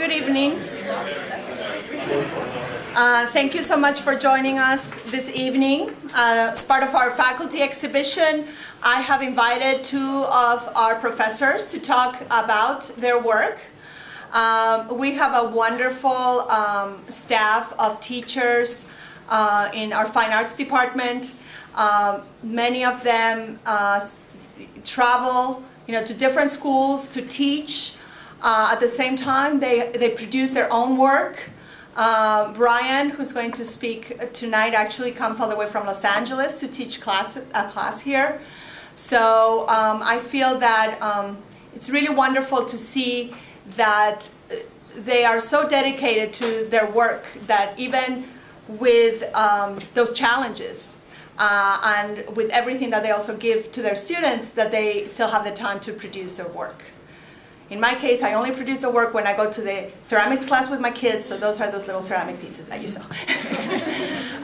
Good evening. Thank you so much for joining us this evening. As part of our faculty exhibition, I have invited two of our professors to talk about their work. We have a wonderful staff of teachers in our fine arts department. Many of them travel, to different schools to teach. At the same time, they produce their own work. Brian, who's going to speak tonight, actually comes all the way from Los Angeles to teach a class here. So I feel that it's really wonderful to see that they are so dedicated to their work that even with those challenges and with everything that they also give to their students, that they still have the time to produce their work. In my case, I only produce the work when I go to the ceramics class with my kids, so those are those little ceramic pieces that you saw.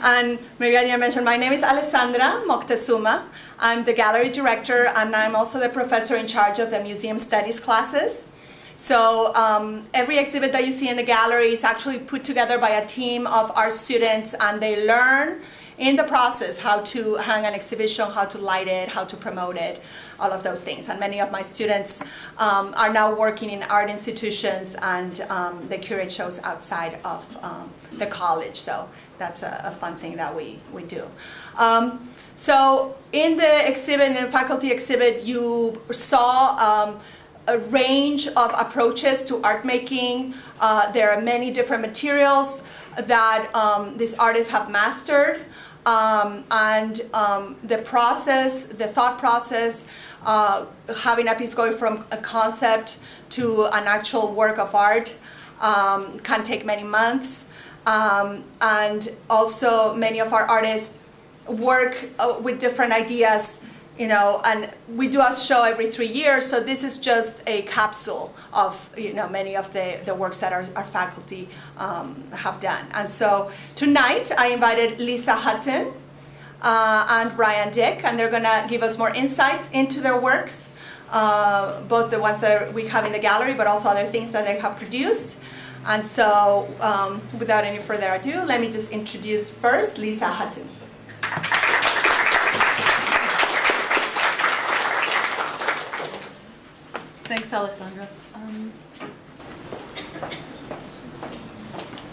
And maybe I didn't mention, my name is Alessandra Moctezuma. I'm the gallery director, and I'm also the professor in charge of the museum studies classes. So every exhibit that you see in the gallery is actually put together by a team of our students, and they learn in the process how to hang an exhibition, how to light it, how to promote it, all of those things. And many of my students are now working in art institutions, and they curate shows outside of the college. So that's a fun thing that we do. So in the exhibit, in the faculty exhibit, you saw a range of approaches to art making. There are many different materials that these artists have mastered. And the thought process, having a piece going from a concept to an actual work of art can take many months. And also many of our artists work with different ideas, and we do a show every 3 years, so this is just a capsule of, many of the works that our faculty have done. And so tonight I invited Lisa Hutton and Brian Dick, and they're gonna give us more insights into their works, both the ones that we have in the gallery, but also other things that they have produced. And so without any further ado, let me just introduce first Lisa Hutton. Thanks, Alessandra.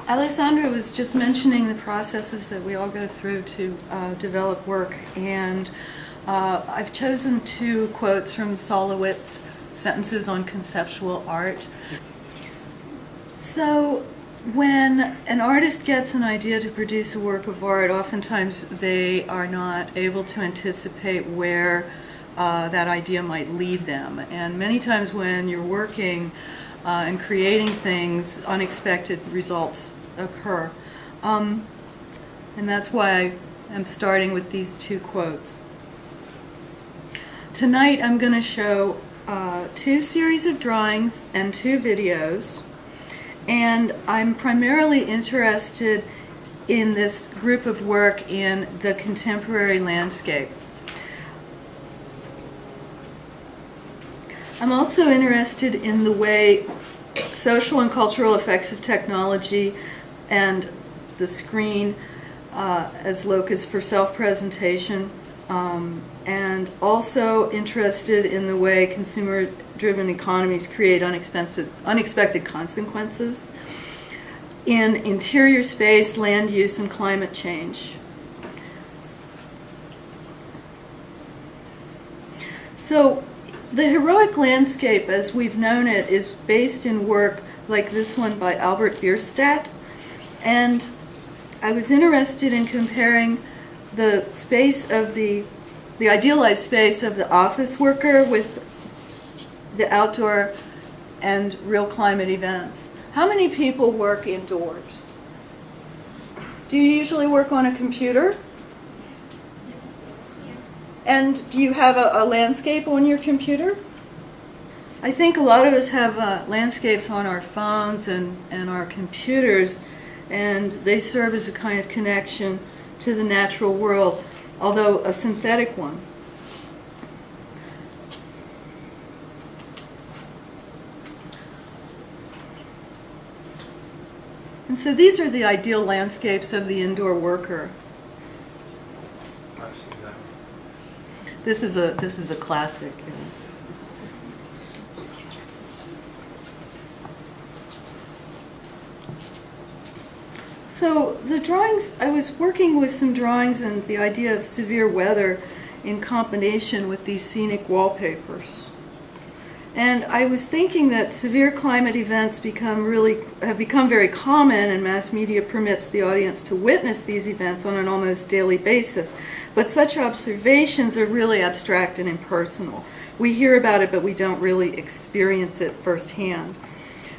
Alessandra was just mentioning the processes that we all go through to develop work, and I've chosen 2 quotes from Solowitz's Sentences on Conceptual Art. So when an artist gets an idea to produce a work of art, oftentimes they are not able to anticipate where that idea might lead them. And many times when you're working and creating things, unexpected results occur. And that's why I'm starting with these 2 quotes. Tonight I'm going to show 2 series of drawings and 2 videos. And I'm primarily interested in this group of work in the contemporary landscape. I'm also interested in the way social and cultural effects of technology and the screen as locus for self-presentation, and also interested in the way consumer-driven economies create unexpected consequences in interior space, land use, and climate change. So, the heroic landscape, as we've known it, is based in work like this one by Albert Bierstadt, and I was interested in comparing the space of the idealized space of the office worker with the outdoor and real climate events. How many people work indoors? Do you usually work on a computer? And do you have a landscape on your computer? I think a lot of us have landscapes on our phones and our computers, and they serve as a kind of connection to the natural world, although a synthetic one. And so these are the ideal landscapes of the indoor worker. I've seen that. This is a classic. You know. So the drawings, I was working with some drawings and the idea of severe weather in combination with these scenic wallpapers. And I was thinking that severe climate events have become very common, and mass media permits the audience to witness these events on an almost daily basis. But such observations are really abstract and impersonal. We hear about it, but we don't really experience it firsthand.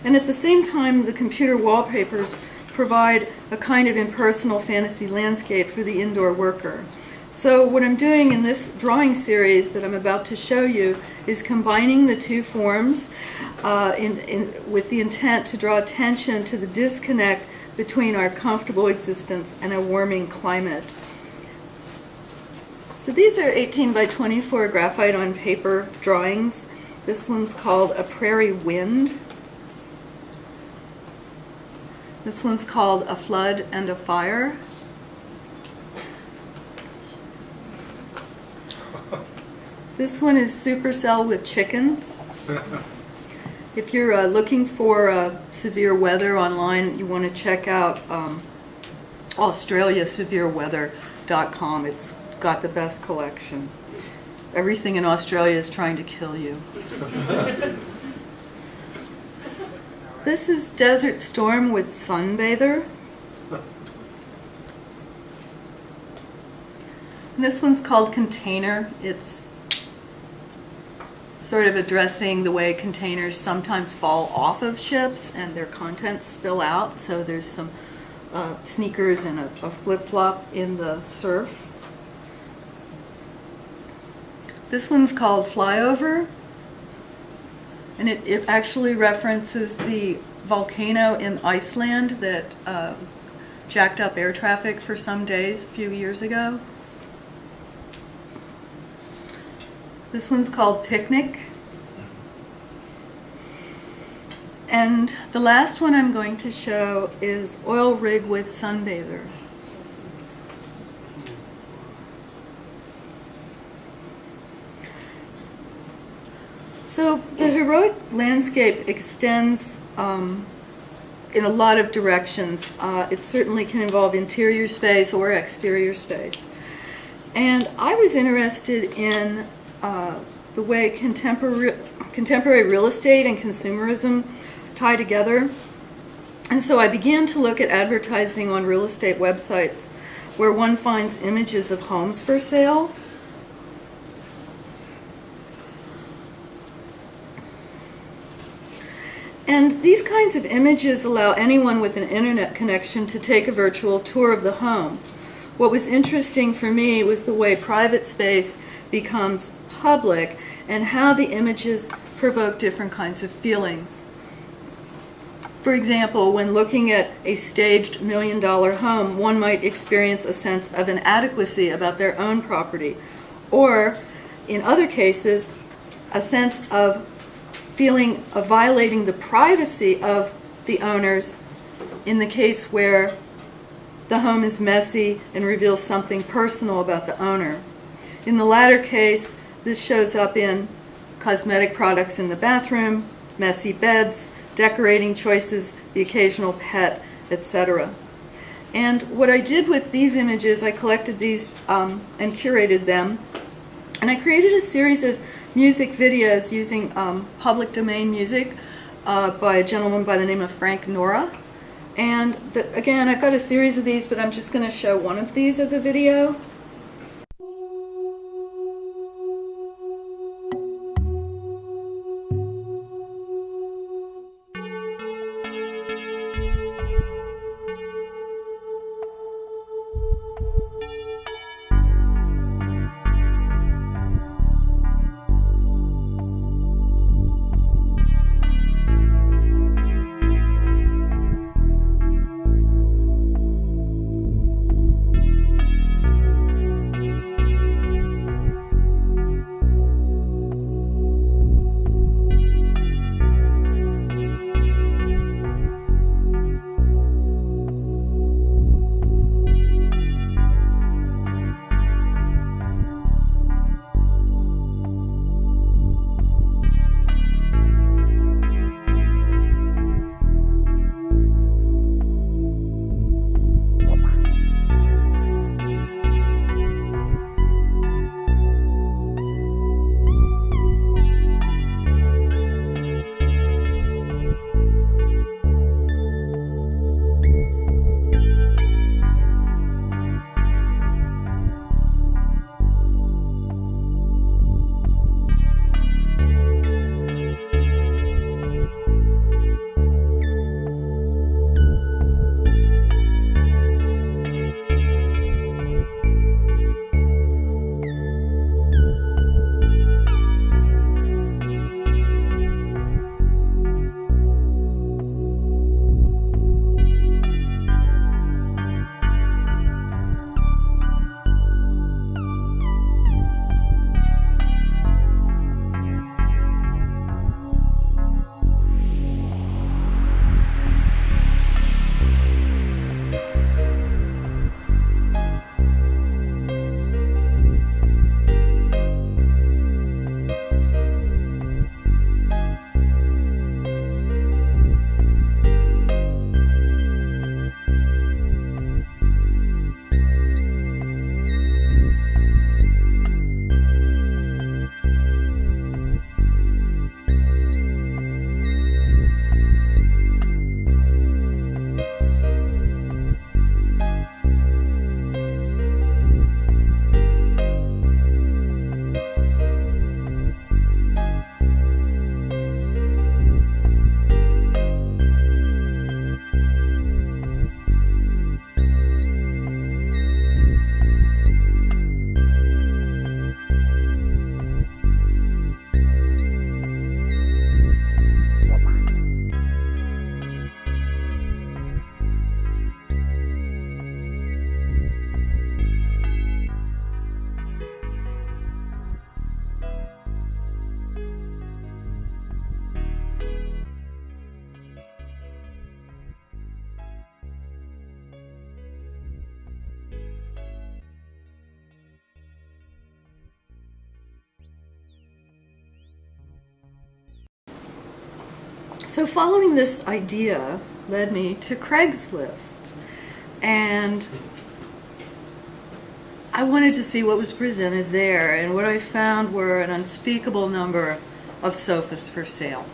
And at the same time, the computer wallpapers provide a kind of impersonal fantasy landscape for the indoor worker. So what I'm doing in this drawing series that I'm about to show you is combining the two forms with the intent to draw attention to the disconnect between our comfortable existence and a warming climate. So these are 18 by 24 graphite on paper drawings. This one's called A Prairie Wind. This one's called A Flood and a Fire. This one is Supercell with chickens. If you're looking for severe weather online, you want to check out AustraliaSevereWeather.com. It's got the best collection. Everything in Australia is trying to kill you. This is Desert Storm with Sunbather. And this one's called Container. It's sort of addressing the way containers sometimes fall off of ships and their contents spill out. So there's some sneakers and a flip-flop in the surf. This one's called Flyover. And it actually references the volcano in Iceland that jacked up air traffic for some days a few years ago. This one's called Picnic. And the last one I'm going to show is Oil Rig with Sunbather. So the heroic landscape extends in a lot of directions. It certainly can involve interior space or exterior space. And I was interested in the way contemporary real estate and consumerism tie together. And so I began to look at advertising on real estate websites where one finds images of homes for sale. And these kinds of images allow anyone with an internet connection to take a virtual tour of the home. What was interesting for me was the way private space becomes public and how the images provoke different kinds of feelings. For example, when looking at a staged $1 million home, one might experience a sense of inadequacy about their own property, or in other cases, a sense of feeling of violating the privacy of the owners in the case where the home is messy and reveals something personal about the owner. In the latter case, this shows up in cosmetic products in the bathroom, messy beds, decorating choices, the occasional pet, etc. And what I did with these images, I collected these and curated them, and I created a series of music videos using public domain music by a gentleman by the name of Frank Nora. And again, I've got a series of these, but I'm just going to show one of these as a video. So following this idea led me to Craigslist, and I wanted to see what was presented there, and what I found were an unspeakable number of sofas for sale.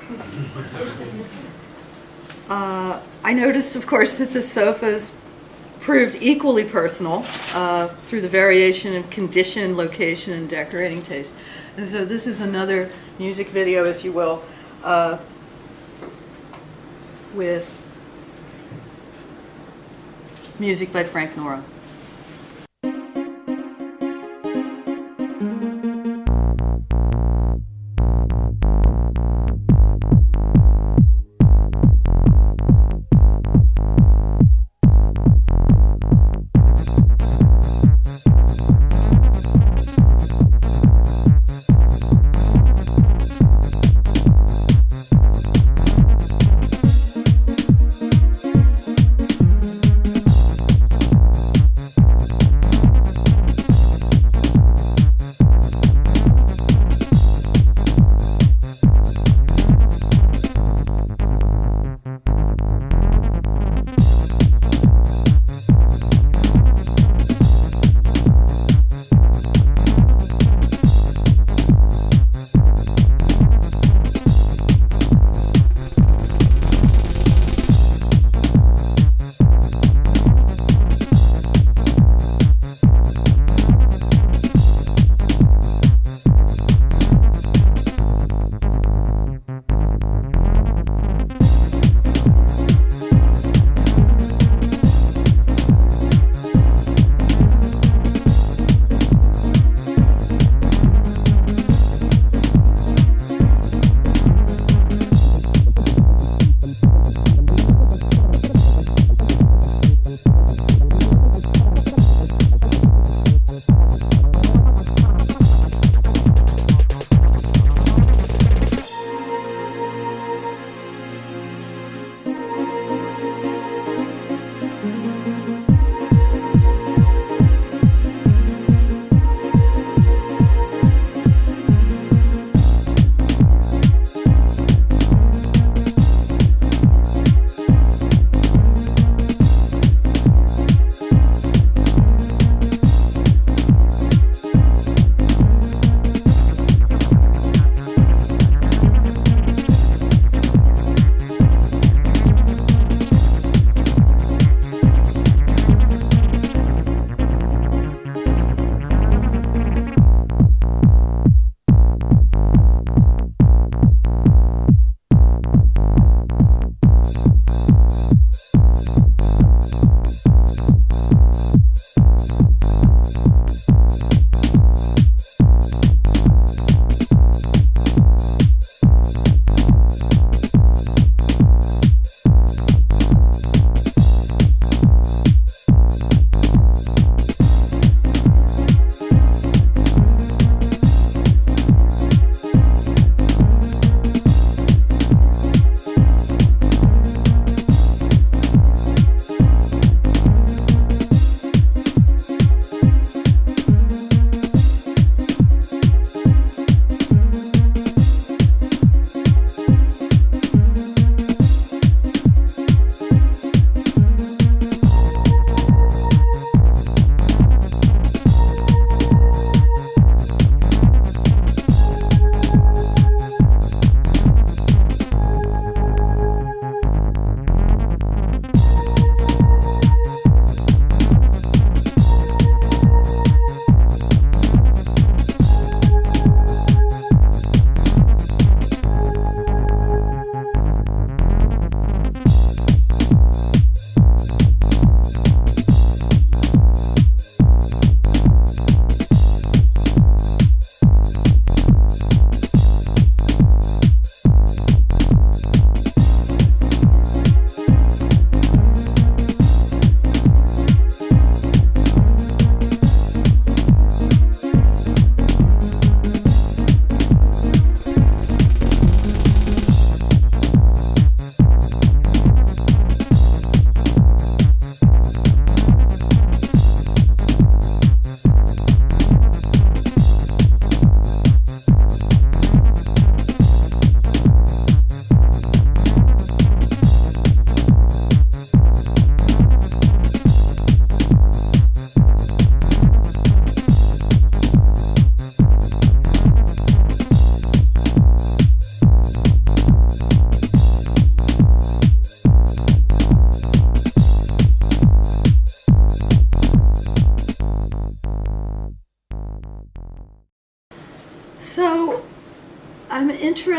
I noticed, of course, that the sofas proved equally personal through the variation in condition, location, and decorating taste. And so this is another music video, if you will, with music by Frank Nora.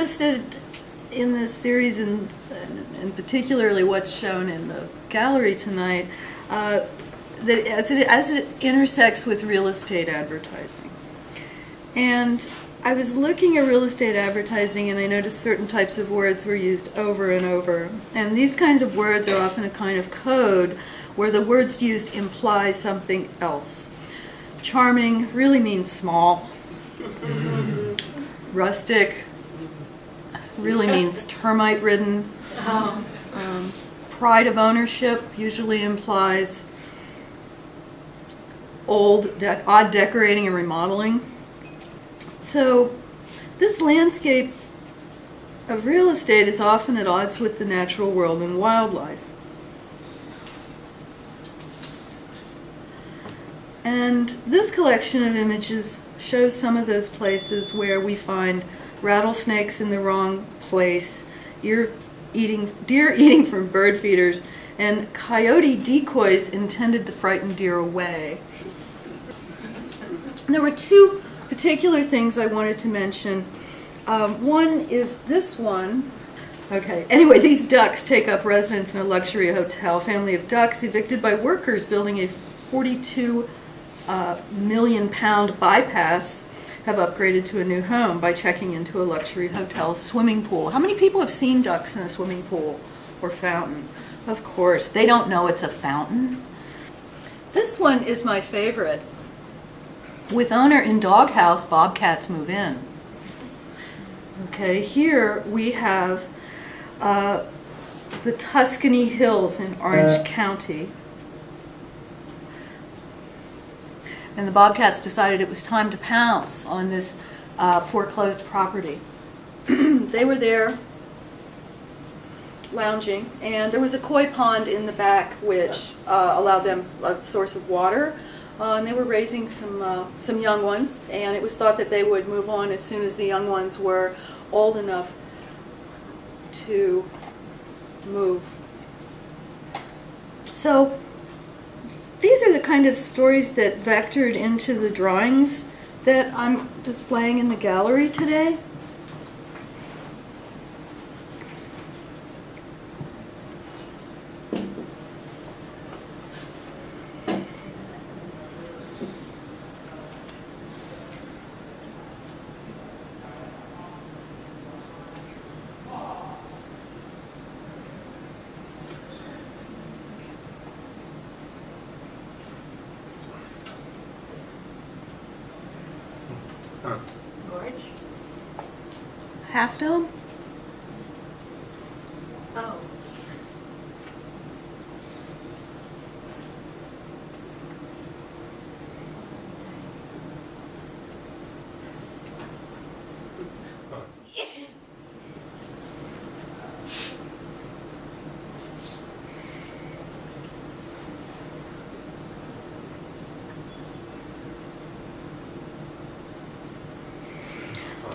interested in this series, and particularly what's shown in the gallery tonight, that as it intersects with real estate advertising. And I was looking at real estate advertising, and I noticed certain types of words were used over and over. And these kinds of words are often a kind of code where the words used imply something else. Charming really means small. Rustic really means termite-ridden. Pride of ownership usually implies odd decorating and remodeling. So this landscape of real estate is often at odds with the natural world and wildlife. And this collection of images shows some of those places where we find rattlesnakes in the wrong place, deer eating from bird feeders, and coyote decoys intended to frighten deer away. And there were two particular things I wanted to mention. One is this one. Okay, anyway, these ducks take up residence in a luxury hotel. Family of ducks evicted by workers building a 42 million pound bypass have upgraded to a new home by checking into a luxury hotel swimming pool. How many people have seen ducks in a swimming pool or fountain? Of course, they don't know it's a fountain. This one is my favorite. With owner in doghouse, bobcats move in. Okay, here we have the Tuscany Hills in Orange County. And the bobcats decided it was time to pounce on this foreclosed property. They were there lounging, and there was a koi pond in the back which allowed them a source of water. And they were raising some young ones, and it was thought that they would move on as soon as the young ones were old enough to move. So these are the kind of stories that vectored into the drawings that I'm displaying in the gallery today. Gorge? Half Dome? Oh.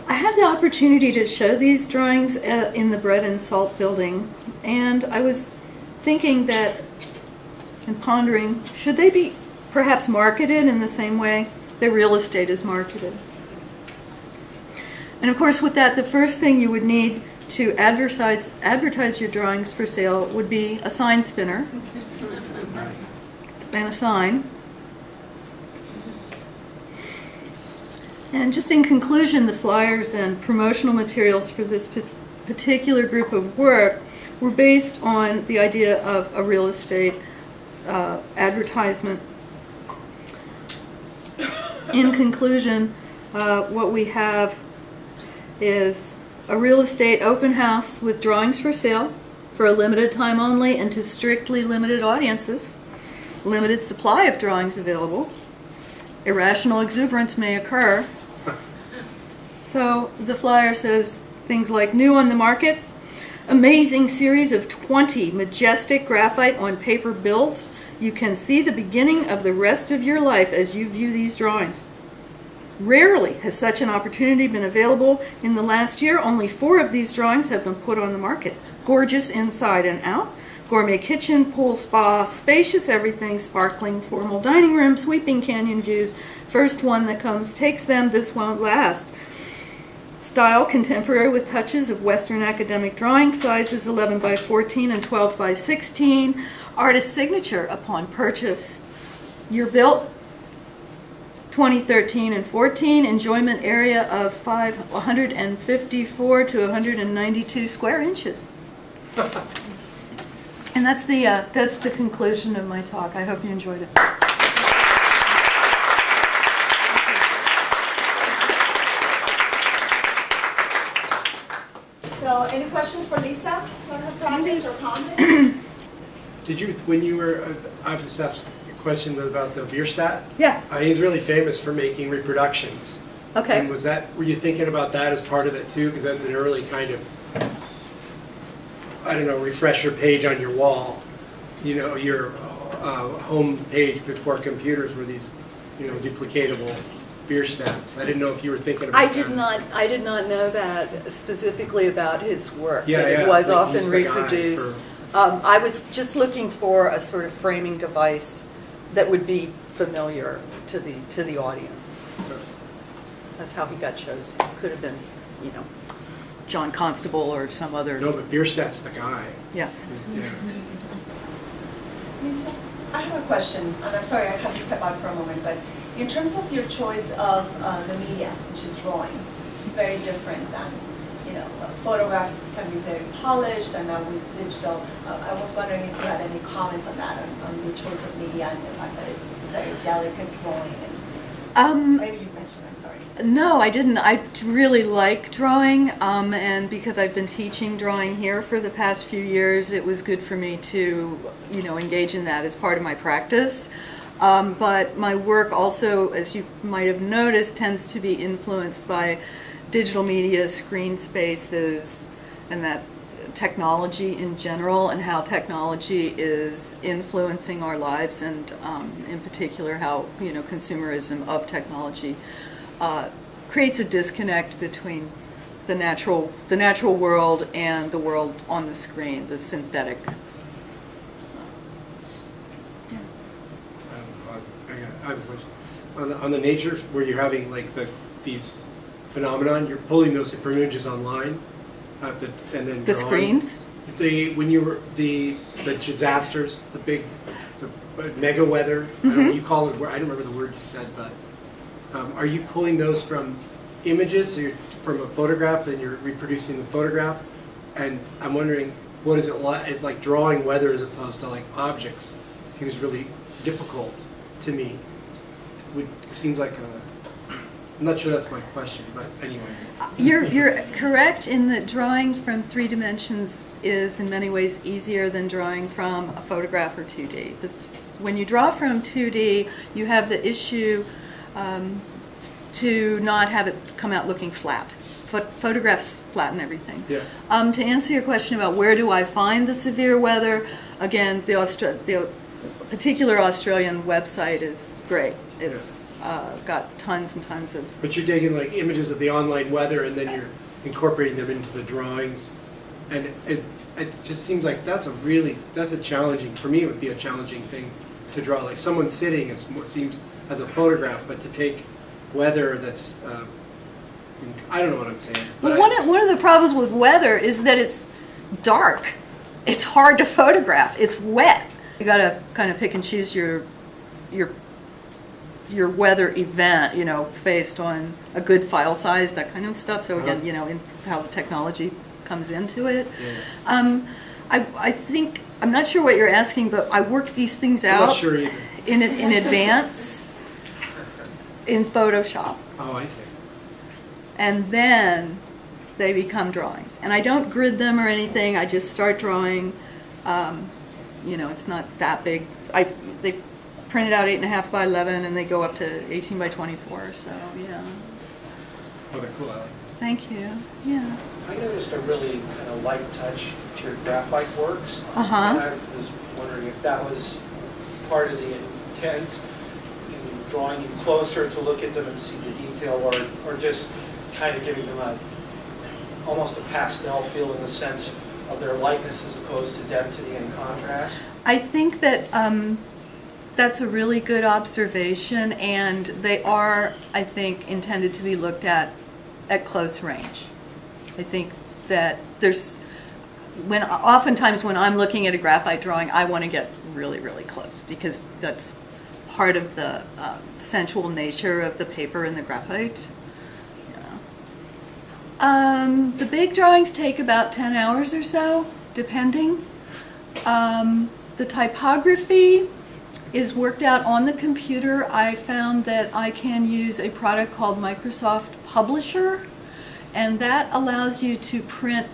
I had the opportunity to show these drawings in the Bread and Salt building, and I was thinking that, and pondering, should they be perhaps marketed in the same way that real estate is marketed? And of course, with that, the first thing you would need to advertise your drawings for sale would be a sign spinner and a sign. And just in conclusion, the flyers and promotional materials for this particular group of work were based on the idea of a real estate advertisement. In conclusion, what we have is a real estate open house with drawings for sale for a limited time only and to strictly limited audiences. Limited supply of drawings available. Irrational exuberance may occur. So the flyer says things like new on the market, amazing series of 20 majestic graphite on paper builds. You can see the beginning of the rest of your life as you view these drawings. Rarely has such an opportunity been available. In the last year, only 4 of these drawings have been put on the market. Gorgeous inside and out. Gourmet kitchen, pool, spa, spacious everything, sparkling formal dining room, sweeping canyon views. First one that comes takes them, this won't last. Style, contemporary with touches of Western academic drawing, sizes 11 by 14 and 12 by 16. Artist signature upon purchase. Year built, 2013 and 14. Enjoyment area of 154 to 192 square inches. And that's the conclusion of my talk. I hope you enjoyed it. So, any questions for Lisa on her project or comments? Did you, when you were, I was asked a question about the Bierstadt. Yeah. He's really famous for making reproductions. Okay. And were you thinking about that as part of it too? Because that's an early kind of, I don't know, refresher page on your wall. You know, your home page before computers were these, you know, duplicatable Bierstadts. I didn't know if you were thinking about I that. did not know that specifically about his work. Yeah, that yeah. it was Like, often he's the guy reproduced. I was just looking for a sort of framing device that would be familiar to the audience. That's how he got chosen. Could have been, you know, John Constable or some other. No, but Bierstadt's the guy. Yeah. Yeah. Lisa, I have a question, and I'm sorry I have to step out for a moment, but in terms of your choice of the media, which is drawing, which is very different than, you know, photographs can be very polished, and now with digital, I was wondering if you had any comments on that, on the choice of media and the fact that it's very delicate drawing. And maybe you mentioned, I'm sorry. No, I didn't. I really like drawing, and because I've been teaching drawing here for the past few years, it was good for me to, you know, engage in that as part of my practice. But my work also, as you might have noticed, tends to be influenced by digital media, screen spaces, and that technology in general, and how technology is influencing our lives, and in particular how, you know, consumerism of technology creates a disconnect between the natural world and the world on the screen, the synthetic. I have a question. On the nature, where you're having like these phenomenon, you're pulling those from images online, and then The drawing. screens? When you were the disasters, the mega weather, I don't know, you call it. I don't remember the word you said, but are you pulling those from images? So you're from a photograph, then you're reproducing the photograph, and I'm wondering, what is it like? It's like drawing weather as opposed to like objects. It seems really difficult to me. It seems like I'm not sure that's my question, but anyway. You're correct in that drawing from 3 dimensions is in many ways easier than drawing from a photograph or 2D. When you draw from 2D, you have the issue to not have it come out looking flat. Photographs flatten everything. Yeah. To answer your question about where do I find the severe weather, again, the particular Australian website is great. It's got tons and tons of. But you're taking like images of the online weather and then you're incorporating them into the drawings, and it just seems like that's a challenging, for me it would be a challenging thing to draw. Like someone sitting, it seems as a photograph, but to take weather that's I don't know what I'm saying. But Well, one of the problems with weather is that it's dark. It's hard to photograph. It's wet. You got to kind of pick and choose your weather event, you know, based on a good file size, that kind of stuff. So again, you know, in how the technology comes into it. Yeah. I think, I'm not sure what you're asking, but I work these things I'm out not sure either. in advance in Photoshop. Oh, I see. And then they become drawings. And I don't grid them or anything. I just start drawing. You know, it's not that big. They print it out 8.5 by 11, and they go up to 18 by 24. So yeah. Okay, cool. I like it. Thank you. Yeah. I noticed a really kind of light touch to your graphite works. Uh-huh. And I was wondering if that was part of the intent in drawing you closer to look at them and see the detail, or just kind of giving them almost a pastel feel in the sense of their lightness as opposed to density and contrast. I think that that's a really good observation, and they are, I think, intended to be looked at at close range. I think that oftentimes when I'm looking at a graphite drawing, I want to get really, really close because that's part of the sensual nature of the paper and the graphite. The big drawings take about 10 hours or so, depending. The typography is worked out on the computer. I found that I can use a product called Microsoft Publisher, and that allows you to print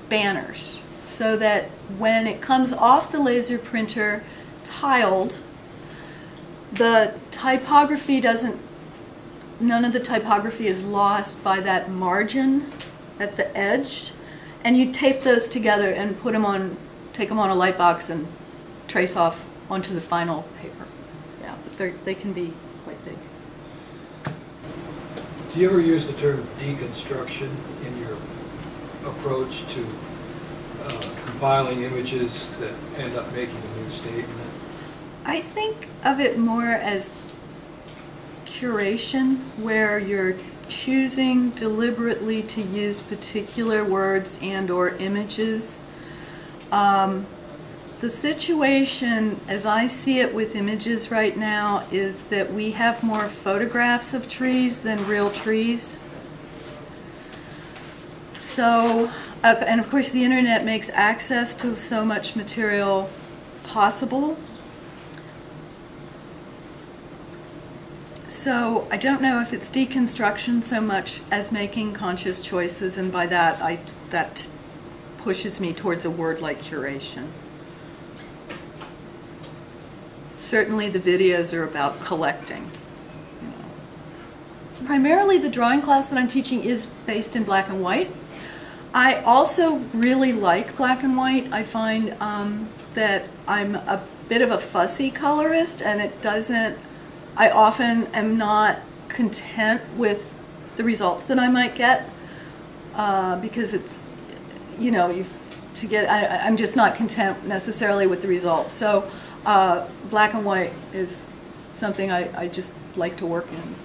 banners so that when it comes off the laser printer tiled, the typography none of the typography is lost by that margin at the edge, and you tape those together and take them on a light box and trace off onto the final paper. Yeah, but they can be quite big. Do you ever use the term deconstruction in your approach to compiling images that end up making a new statement? I think of it more as curation, where you're choosing deliberately to use particular words and or images. The situation, as I see it with images right now, is that we have more photographs of trees than real trees. So, and of course the internet makes access to so much material possible. So I don't know if it's deconstruction so much as making conscious choices, and by that that pushes me towards a word like curation. Certainly the videos are about collecting. Primarily the drawing class that I'm teaching is based in black and white. I also really like black and white. I find that I'm a bit of a fussy colorist, and I often am not content with the results that I might get because it's, I'm just not content necessarily with the results. So black and white is something I just like to work in.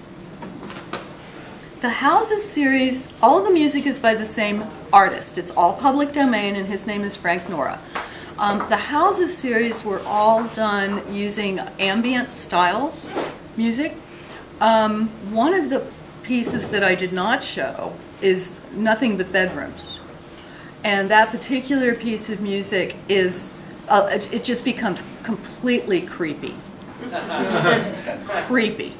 The Houses series, all of the music is by the same artist. It's all public domain, and his name is Frank Nora. The Houses series were all done using ambient style music. One of the pieces that I did not show is Nothing But Bedrooms. And that particular piece of music is, it just becomes completely creepy. Creepy.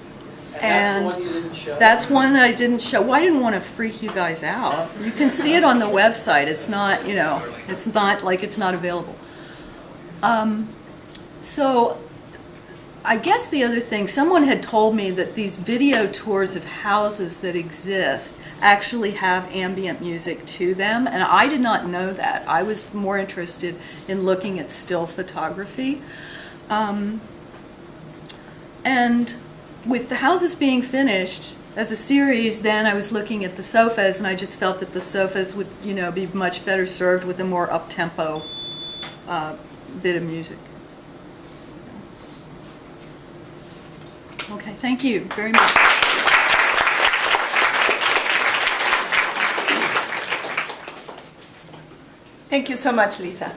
And that's the one you didn't show? That's one that I didn't show. Well, I didn't want to freak you guys out. You can see it on the website. It's not, it's not like it's not available. So I guess the other thing, someone had told me that these video tours of houses that exist actually have ambient music to them, and I did not know that. I was more interested in looking at still photography. And with the houses being finished as a series, then I was looking at the sofas, and I just felt that the sofas would, be much better served with a more up-tempo bit of music. Okay, thank you very much. Thank you so much, Lisa.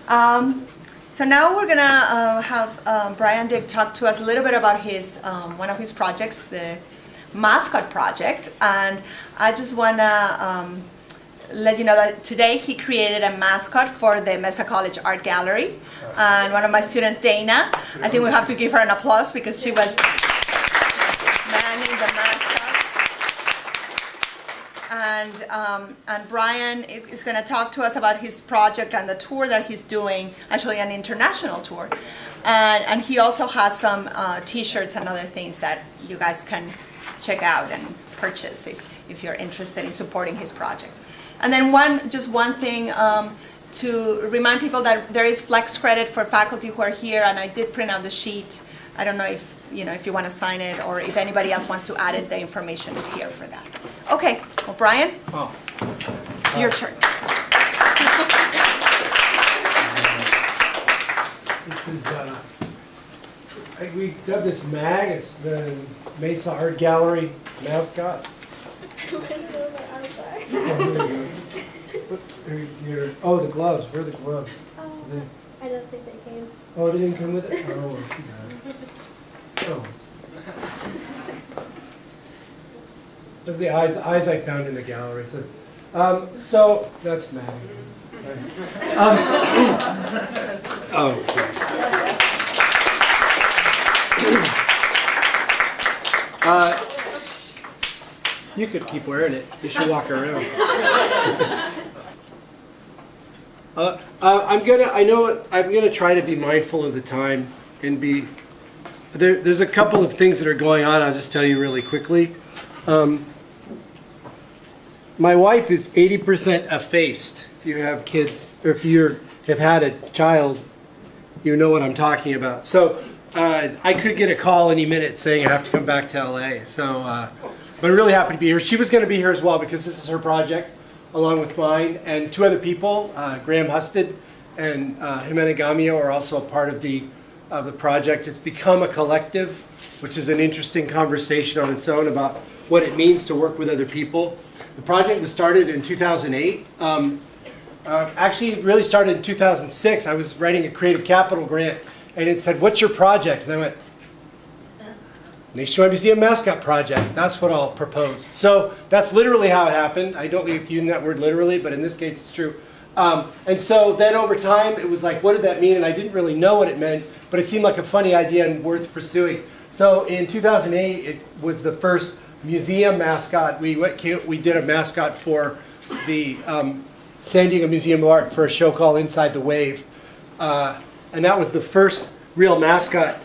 So now we're gonna have Brian Dick talk to us a little bit about his one of his projects, the mascot project, and I just wanna let you know that today he created a mascot for the Mesa College Art Gallery, and one of my students, Dana, I think we have to give her an applause because she was manning the mascot. And Brian is going to talk to us about his project and the tour that he's doing, actually an international tour. And he also has some t-shirts and other things that you guys can check out and purchase if you're interested in supporting his project. And then one thing to remind people that there is flex credit for faculty who are here, and I did print out the sheet. I don't know if you want to sign it, or if anybody else wants to add it, the information is here for that. Okay, well, Brian, it's your turn. This is, we dubbed this MAG, it's the Mesa Art Gallery mascot. Oh, the gloves. Where are the gloves? I don't think they came. Oh, they didn't come with it? Oh, too bad. Oh. Those are the eyes I found in the gallery. So that's Maddie. Oh. You could keep wearing it. You should walk around. I'm gonna try to be mindful of the time and be. There's a couple of things that are going on. I'll just tell you really quickly. My wife is 80% effaced. If you have kids, or if you have had a child, you know what I'm talking about. So I could get a call any minute saying I have to come back to LA. So, but I'm really happy to be here. She was going to be here as well because this is her project, along with mine, and two other people, Graham Husted and Jimena Gamio, are also a part of the project. It's become a collective, which is an interesting conversation on its own about what it means to work with other people. The project was started in 2008. Actually, it really started in 2006. I was writing a creative capital grant, and it said, "What's your project?" And I went, "Nationwide Museum Mascot Project." That's what I'll propose. So that's literally how it happened. I don't like using that word literally, but in this case, it's true. And so then over time, it was like, what did that mean? And I didn't really know what it meant, but it seemed like a funny idea and worth pursuing. So in 2008, it was the first museum mascot. We did a mascot for the San Diego Museum of Art for a show called Inside the Wave. And that was the first real mascot.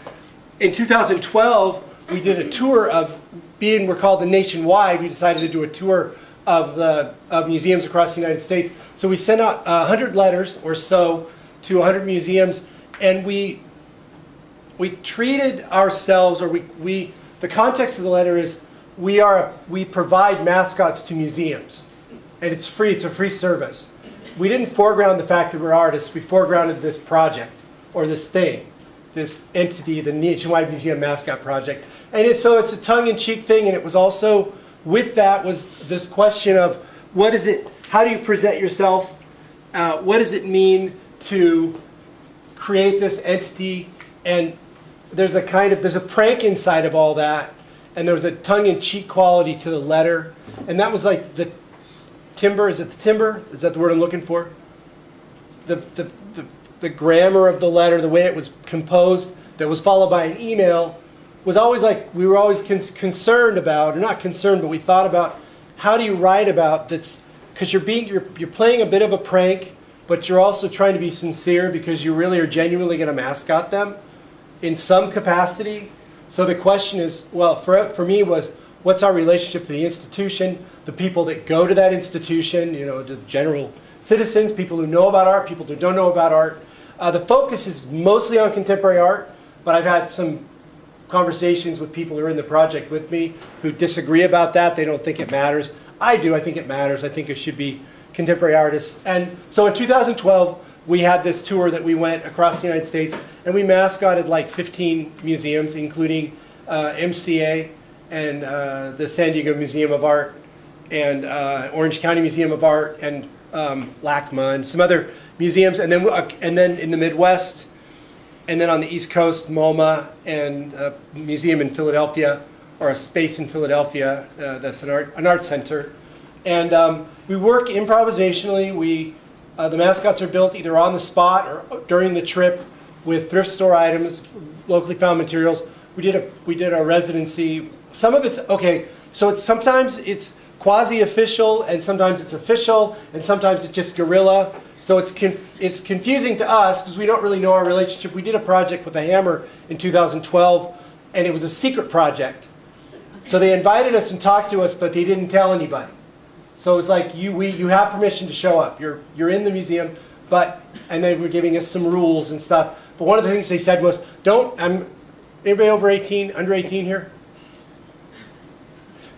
In 2012, we did a tour of, being we're called the Nationwide, we decided to do a tour of museums across the United States. So we sent out 100 letters or so to 100 museums, and we treated ourselves, or the context of the letter is we provide mascots to museums, and it's free. It's a free service. We didn't foreground the fact that we're artists. We foregrounded this project, or this thing, this entity, the Nationwide Museum Mascot Project. And so it's a tongue-in-cheek thing, and it was also, with that was this question of what is it, how do you present yourself? What does it mean to create this entity? And there's a prank inside of all that, and there was a tongue-in-cheek quality to the letter. And that was like the timbre, is it the timbre? Is that the word I'm looking for? The grammar of the letter, the way it was composed, that was followed by an email, was always like, we were always concerned about, or not concerned, but we thought about, how do you write about that's, because you're playing a bit of a prank, but you're also trying to be sincere because you really are genuinely going to mascot them in some capacity. So the question is, well, for me was, what's our relationship to the institution, the people that go to that institution, to the general citizens, people who know about art, people who don't know about art. The focus is mostly on contemporary art, but I've had some conversations with people who are in the project with me who disagree about that. They don't think it matters. I do. I think it matters. I think it should be contemporary artists. And so in 2012, we had this tour that we went across the United States, and we mascotted like 15 museums, including MCA and the San Diego Museum of Art and Orange County Museum of Art and LACMA and some other museums, and then in the Midwest, and then on the East Coast, MoMA and a museum in Philadelphia, or a space in Philadelphia that's an art center. And we work improvisationally. The mascots are built either on the spot or during the trip with thrift store items, locally found materials. We did a residency. Some of it's okay. So sometimes it's quasi-official, and sometimes it's official, and sometimes it's just guerrilla. So it's confusing to us because we don't really know our relationship. We did a project with a hammer in 2012, and it was a secret project. So they invited us and talked to us, but they didn't tell anybody. So it was like, you have permission to show up. You're in the museum, and they were giving us some rules and stuff. But one of the things they said was, anybody over 18, under 18 here?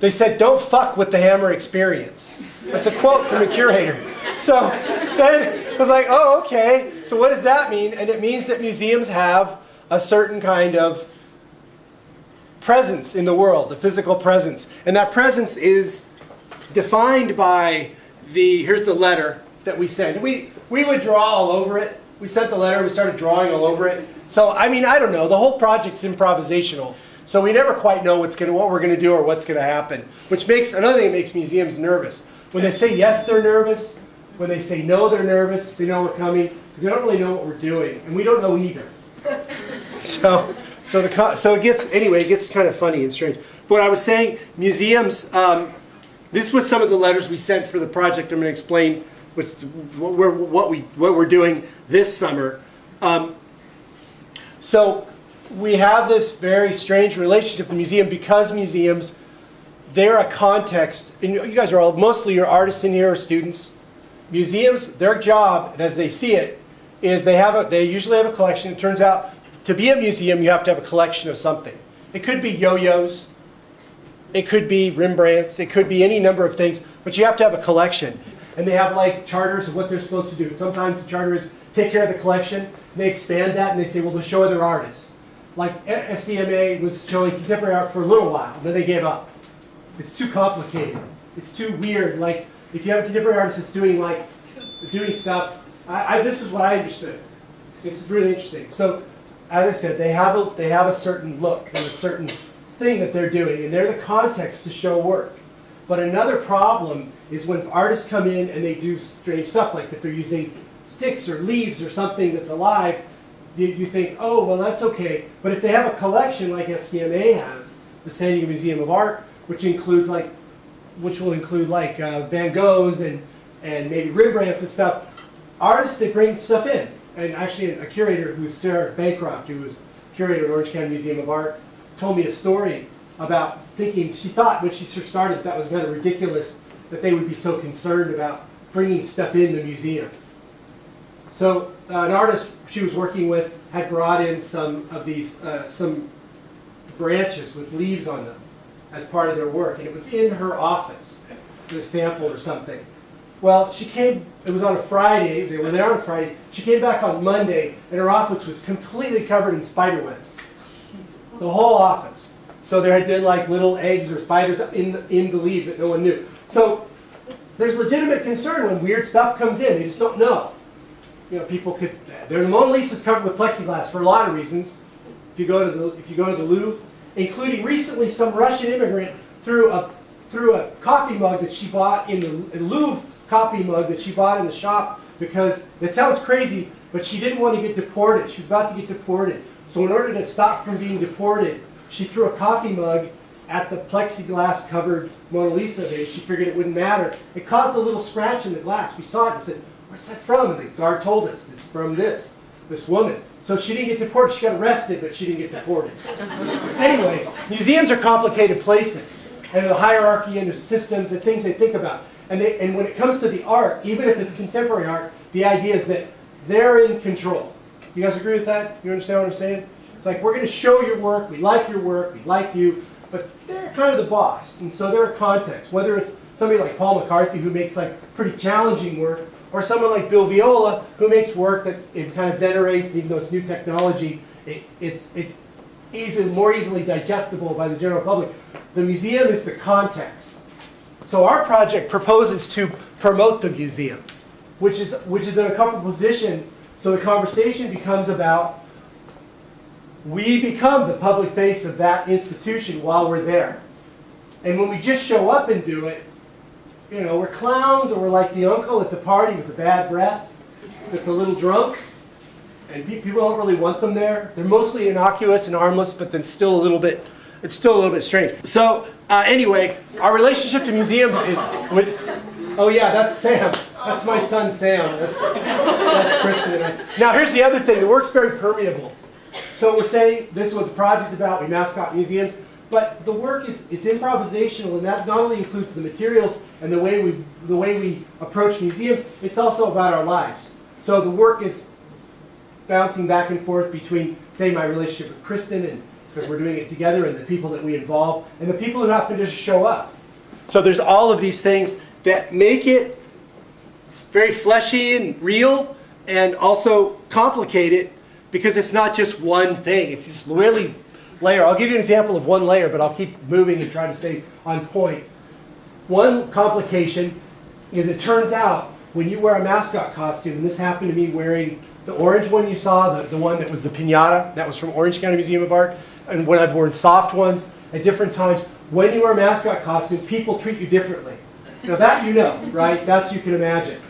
They said, don't fuck with the hammer experience. That's a quote from the curator. So then I was like, oh, okay. So what does that mean? And it means that museums have a certain kind of presence in the world, a physical presence. And that presence is defined by here's the letter that we sent. We would draw all over it. We sent the letter, we started drawing all over it. So, I mean, I don't know. The whole project's improvisational. So we never quite know what we're going to do or what's going to happen. Which makes, another thing that makes museums nervous. When they say yes, they're nervous. When they say no, they're nervous. They know we're coming. Because they don't really know what we're doing. And we don't know either. So it gets kind of funny and strange. But what I was saying, museums, this was some of the letters we sent for the project. I'm going to explain what we're doing this summer. So we have this very strange relationship with the museum because museums, they're a context, and you guys are all, mostly your artists in here are students. Museums, their job, as they see it, is they usually have a collection. It turns out to be a museum, you have to have a collection of something. It could be yo-yos, it could be Rembrandts, it could be any number of things, but you have to have a collection. And they have like charters of what they're supposed to do. Sometimes the charter is take care of the collection, and they expand that and they say, well, they'll show other artists. Like SDMA was showing contemporary art for a little while, then they gave up. It's too complicated. It's too weird. Like if you have a contemporary artist that's doing stuff, this is what I understood. This is really interesting. So as I said, they have a certain look and a certain thing that they're doing, and they're the context to show work. But another problem is when artists come in and they do strange stuff, like if they're using sticks or leaves or something that's alive, you think, oh, well, that's okay. But if they have a collection like SDMA has, the San Diego Museum of Art, which will include Van Goghs and maybe Rembrandts and stuff, artists, they bring stuff in. And actually a curator who's Sarah Bancroft, who was curator at Orange County Museum of Art, told me a story about thinking, she thought when she started that was kind of ridiculous that they would be so concerned about bringing stuff in the museum. So an artist she was working with had brought in some of these, some branches with leaves on them as part of their work, and it was in her office, a sample or something. Well, she came, it was on a Friday, they were there on Friday, she came back on Monday, and her office was completely covered in spider webs. The whole office. So there had been like little eggs or spiders in the leaves that no one knew. So there's legitimate concern when weird stuff comes in, they just don't know. You know, people could, the Mona Lisa's covered with plexiglass for a lot of reasons. If you go to the Louvre, including recently some Russian immigrant threw a coffee mug that she bought in the Louvre coffee mug that she bought in the shop because it sounds crazy, but she didn't want to get deported. She was about to get deported. So in order to stop from being deported, she threw a coffee mug at the plexiglass covered Mona Lisa vase. She figured it wouldn't matter. It caused a little scratch in the glass. We saw it and said, where's that from? And the guard told us, it's from this woman. So she didn't get deported. She got arrested, but she didn't get deported. Anyway, museums are complicated places. And the hierarchy and the systems and things they think about. And when it comes to the art, even if it's contemporary art, the idea is that they're in control. You guys agree with that? You understand what I'm saying? It's like, we're going to show your work, we like your work, we like you, but they're kind of the boss. And so they're a context. Whether it's somebody like Paul McCarthy who makes like pretty challenging work, or someone like Bill Viola who makes work that it kind of venerates, even though it's new technology, it's more easily digestible by the general public. The museum is the context. So our project proposes to promote the museum, which is in a comfortable position. So the conversation becomes about, we become the public face of that institution while we're there. And when we just show up and do it, you know, we're clowns, or we're like the uncle at the party with the bad breath that's a little drunk, and people don't really want them there. They're mostly innocuous and harmless, but then it's still a little bit strange. So anyway, our relationship to museums is, oh yeah, that's Sam. That's my son Sam. That's Kristen and I. Now here's the other thing, the work's very permeable. So we're saying this is what the project's about, we mascot museums, but the work it's improvisational, and that not only includes the materials and the way we approach museums, it's also about our lives. So the work is bouncing back and forth between, say, my relationship with Kristen, and because we're doing it together, and the people that we involve, and the people who happen to just show up. So there's all of these things that make it very fleshy and real, and also complicated, because it's not just one thing. It's this really layer. I'll give you an example of one layer, but I'll keep moving and try to stay on point. One complication is it turns out when you wear a mascot costume, and this happened to me wearing the orange one you saw, the one that was the piñata, that was from Orange County Museum of Art, and when I've worn soft ones at different times, when you wear a mascot costume, people treat you differently. Now that you know, right? That's you can imagine.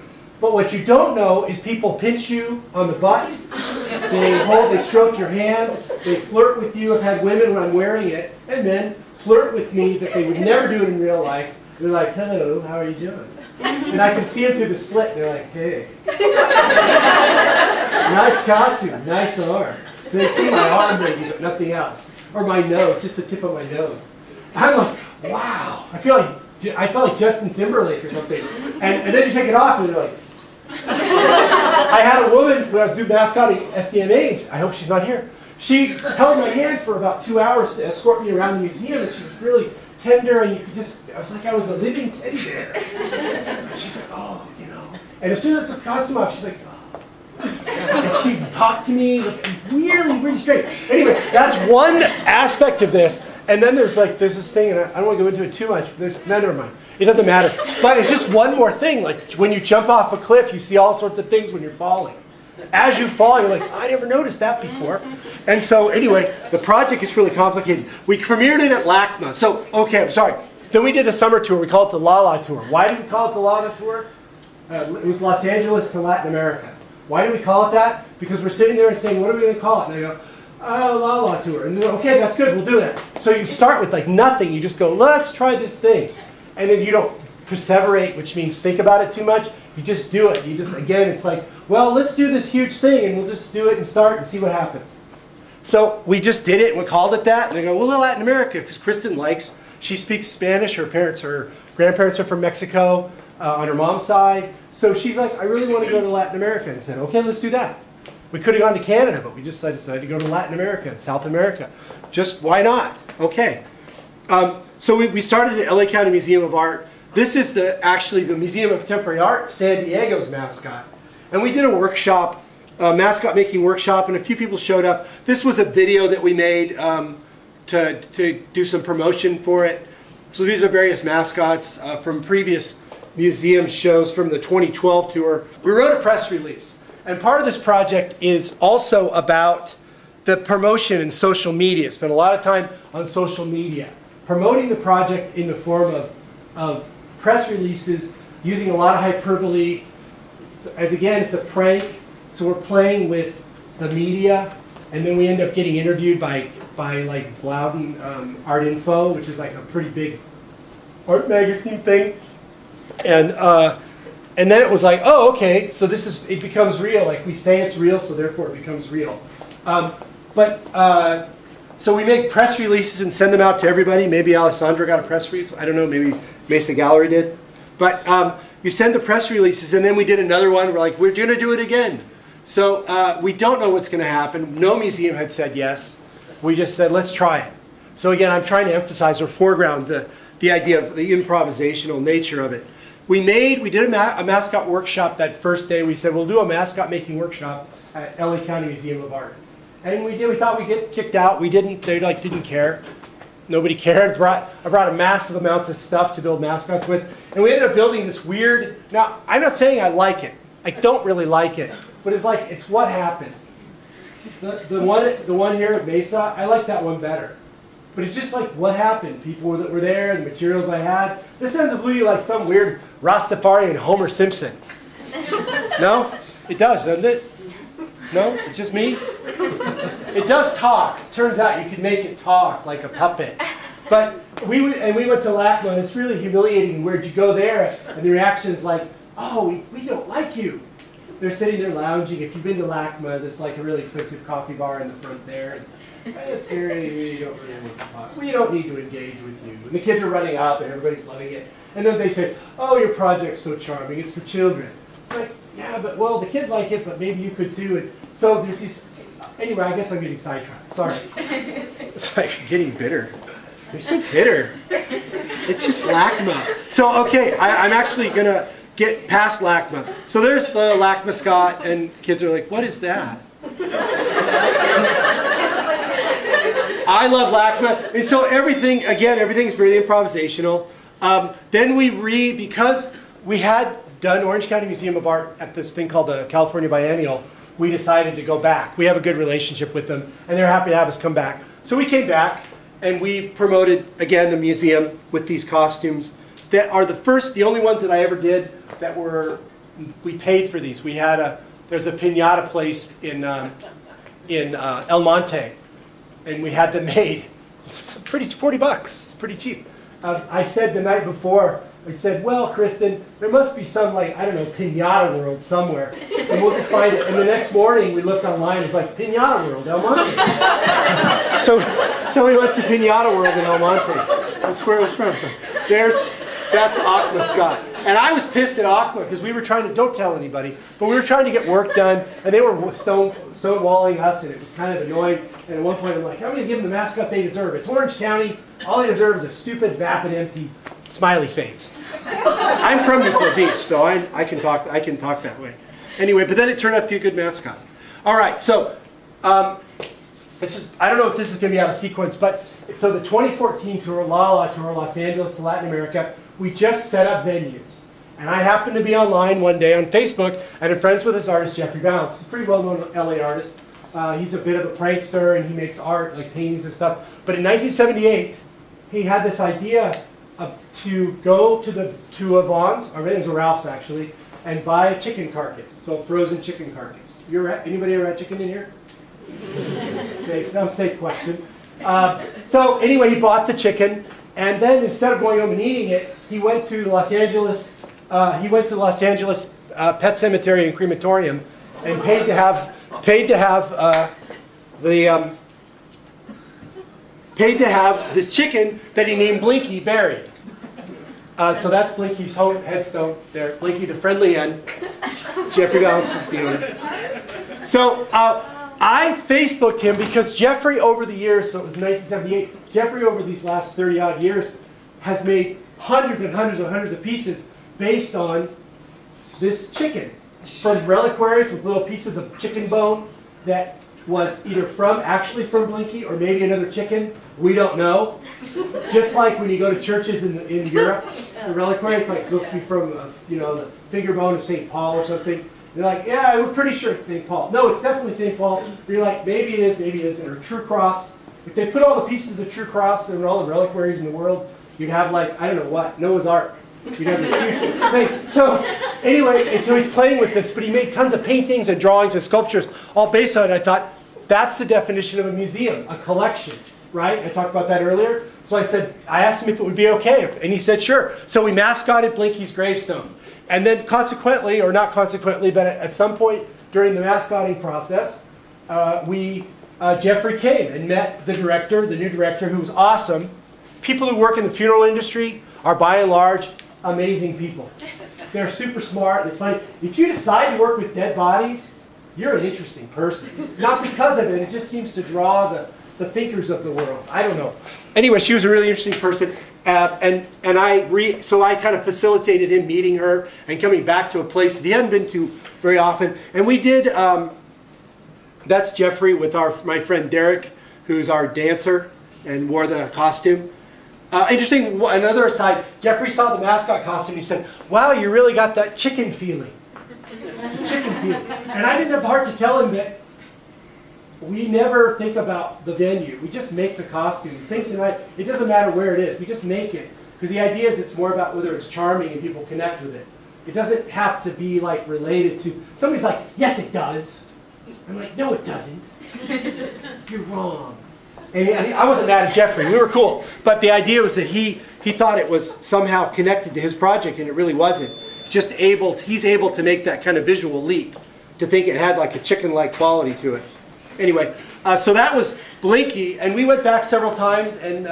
But what you don't know is people pinch you on the butt, they stroke your hand, they flirt with you. I've had women when I'm wearing it, and men flirt with me that they would never do it in real life. They're like, hello, how are you doing? And I can see them through the slit, they're like, hey. Nice costume, nice arm. They see my arm maybe, but nothing else. Or my nose, just the tip of my nose. I'm like, wow. I felt like Justin Timberlake or something. And then you take it off and you're like, I had a woman when I was doing mascotting SDMH, I hope she's not here. She held my hand for about 2 hours to escort me around the museum, and she was really tender, and you could just, I was like I was a living teddy bear. And she's like, oh, you know. And as soon as I took the costume off, she's like, oh. And she talked to me like, really straight. Anyway, that's one aspect of this. And then there's this thing, and I don't want to go into it too much. Never mind. It doesn't matter. But it's just one more thing. Like when you jump off a cliff, you see all sorts of things when you're falling. As you fall, you're like, I never noticed that before. And so anyway, the project is really complicated. We premiered it at LACMA. So, okay, I'm sorry. Then we did a summer tour. We call it the La La Tour. Why did we call it the La La Tour? It was Los Angeles to Latin America. Why do we call it that? Because we're sitting there and saying, what are we going to call it? And I go, oh, La La Tour. And they go, okay, that's good, we'll do that. So you start with like nothing. You just go, let's try this thing. And then you don't perseverate, which means think about it too much. You just do it. You just, again, it's like, well, let's do this huge thing, and we'll just do it and start and see what happens. So we just did it, and we called it that. And they go, well, Latin America, because Kristen she speaks Spanish. Her grandparents are from Mexico on her mom's side. So she's like, I really want to go to Latin America. And said, okay, let's do that. We could have gone to Canada, but we just decided to go to Latin America and South America. Just why not? Okay. So we started at LA County Museum of Art. This is actually the Museum of Contemporary Art, San Diego's mascot. And we did a workshop, a mascot making workshop, and a few people showed up. This was a video that we made to do some promotion for it. So these are various mascots from previous museum shows from the 2012 tour. We wrote a press release. And part of this project is also about the promotion in social media. Spent a lot of time on social media. Promoting the project in the form of press releases, using a lot of hyperbole. As again, it's a prank, so we're playing with the media, and then we end up getting interviewed by like Bloughton Art Info, which is like a pretty big art magazine thing. And then it was like, oh, okay, so it becomes real. Like we say it's real, so therefore it becomes real. So we make press releases and send them out to everybody. Maybe Alessandra got a press release. I don't know, maybe Mesa Gallery did. But you send the press releases, and then we did another one. We're like, we're going to do it again. So we don't know what's going to happen. No museum had said yes. We just said, let's try it. So again, I'm trying to emphasize or foreground the idea of the improvisational nature of it. We did a mascot workshop that first day. We said, we'll do a mascot making workshop at LA County Museum of Art. And we did. We thought we'd get kicked out. We didn't. They didn't care. Nobody cared. I brought a massive amounts of stuff to build mascots with. And we ended up building this weird, now I'm not saying I like it. I don't really like it. But it's what happened. The one here at Mesa, I like that one better. But it's just like what happened. People that were there, the materials I had. This ends up looking like some weird Rastafarian Homer Simpson. No? It does, doesn't it? No? It's just me? It does talk. Turns out you can make it talk like a puppet. But we went to LACMA, and it's really humiliating. Where'd you go there? And the reaction is like, oh, we don't like you. They're sitting there lounging. If you've been to LACMA, there's like a really expensive coffee bar in the front there. It's we don't really want to talk. We don't need to engage with you. And the kids are running up, and everybody's loving it. And then they say, oh, your project's so charming. It's for children. I'm like, yeah, but well, the kids like it, but maybe you could too. And so there's these. Anyway, I guess I'm getting sidetracked. Sorry. It's like getting bitter. You're so bitter. It's just LACMA. So okay, I'm actually gonna get past LACMA. So there's the LACMA Scott, and kids are like, what is that? I love LACMA. And so everything's very improvisational. Then we because we had done Orange County Museum of Art at this thing called the California Biennial. We decided to go back. We have a good relationship with them, and they're happy to have us come back. So we came back, and we promoted, again, the museum with these costumes that are the only ones that I ever did that we paid for these. There's a piñata place in El Monte, and we had them made. Pretty $40, it's pretty cheap. I said the night before, I said, well, Kristen, there must be some, like, I don't know, Piñata World somewhere, and we'll just find it. And the next morning, we looked online, it was like, Piñata World, El Monte. so we went to Piñata World in El Monte. That's where it was from. So that's Akma Scott. And I was pissed at Akma, because we were trying to, don't tell anybody, but we were trying to get work done, and they were stonewalling us, and it was kind of annoying. And at one point, I'm like, I'm going to give them the mascot they deserve. It's Orange County. All they deserve is a stupid, vapid, empty smiley face. I'm from Newport Beach, so I can talk that way. Anyway, but then it turned out to be a good mascot. All right, so I don't know if this is going to be out of sequence, but so the 2014 tour, tour, Los Angeles to Latin America, we just set up venues. And I happened to be online one day on Facebook, and I'm friends with this artist, Jeffrey Bounce. He's a pretty well-known LA artist. He's a bit of a prankster, and he makes art, like paintings and stuff. But in 1978, he had this idea to go to a Vaughn's, or it was a Ralph's actually, and buy a chicken carcass, so frozen chicken carcass. Anybody ever had chicken in here? Safe, that was a safe question. So anyway, he bought the chicken, and then instead of going home and eating it, he went to the Los Angeles Pet Cemetery and Crematorium, and paid to have this chicken that he named Blinky buried. So that's Blinky's headstone there. Blinky the friendly hen. Jeffrey Bounce is the owner. So I Facebooked him because Jeffrey over the years, so it was 1978, Jeffrey over these last 30 odd years has made hundreds and hundreds and hundreds of pieces based on this chicken. From reliquaries with little pieces of chicken bone that was either actually from Blinky or maybe another chicken. We don't know. Just like when you go to churches in Europe, the reliquary, it's like supposed to be from the finger bone of St. Paul or something. They're like, yeah, we're pretty sure it's St. Paul. No, it's definitely St. Paul. But you're like, maybe it is, maybe it isn't. Or True Cross. If they put all the pieces of the True Cross and all the reliquaries in the world, you'd have like, I don't know what, Noah's Ark. You'd have this huge thing. So anyway, so he's playing with this, but he made tons of paintings and drawings and sculptures all based on it. I thought, that's the definition of a museum, a collection, right? I talked about that earlier. So I asked him if it would be okay, and he said sure. So we mascotted Blinky's gravestone. And then consequently, or not consequently, but at some point during the mascotting process, Jeffrey came and met the new director, who was awesome. People who work in the funeral industry are by and large amazing people. They're super smart, they're funny. If you decide to work with dead bodies, you're an interesting person. Not because of it, it just seems to draw the thinkers of the world. I don't know. Anyway, she was a really interesting person. So I kind of facilitated him meeting her and coming back to a place that he hadn't been to very often. And we did, that's Jeffrey with my friend Derek, who's our dancer and wore the costume. Interesting, another aside, Jeffrey saw the mascot costume and he said, wow, you really got that chicken feeling. Chicken feeling. And I didn't have the heart to tell him that we never think about the venue. We just make the costume. It doesn't matter where it is. We just make it. Because the idea is it's more about whether it's charming and people connect with it. It doesn't have to be like related to... Somebody's like, yes, it does. I'm like, no, it doesn't. You're wrong. And I wasn't mad at Jeffrey. We were cool. But the idea was that he thought it was somehow connected to his project, and it really wasn't. He's able to make that kind of visual leap to think it had like a chicken-like quality to it. Anyway, so that was Blinky, and we went back several times, and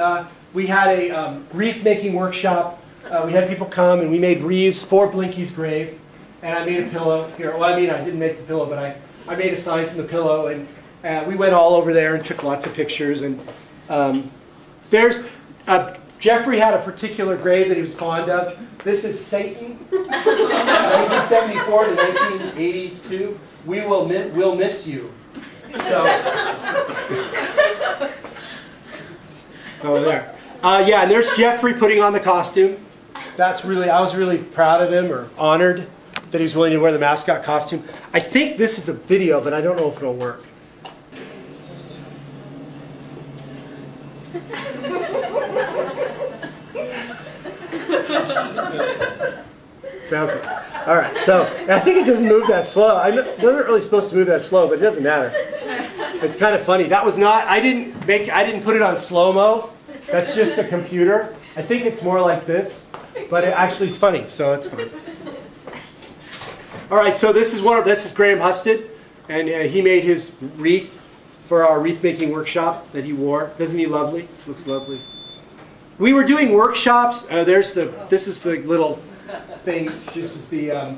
we had a wreath-making workshop. We had people come, and we made wreaths for Blinky's grave, and I made a pillow here. Well, I didn't make the pillow, but I made a sign from the pillow, and we went all over there and took lots of pictures. And Jeffrey had a particular grave that he was fond of. This is Satan, 1974 to 1982. We'll miss you. So there. And there's Jeffrey putting on the costume. I was really proud of him, or honored that he's willing to wear the mascot costume. I think this is a video, but I don't know if it'll work. Okay. All right, so I think it doesn't move that slow. I'm not really supposed to move that slow, but it doesn't matter. It's kind of funny. That was not, I didn't put it on slow-mo. That's just the computer. I think it's more like this, but it actually is funny, so it's fine. All right, so this is Graham Husted, and he made his wreath for our wreath making workshop that he wore. Isn't he lovely? Looks lovely. We were doing workshops. This is the little things. This is the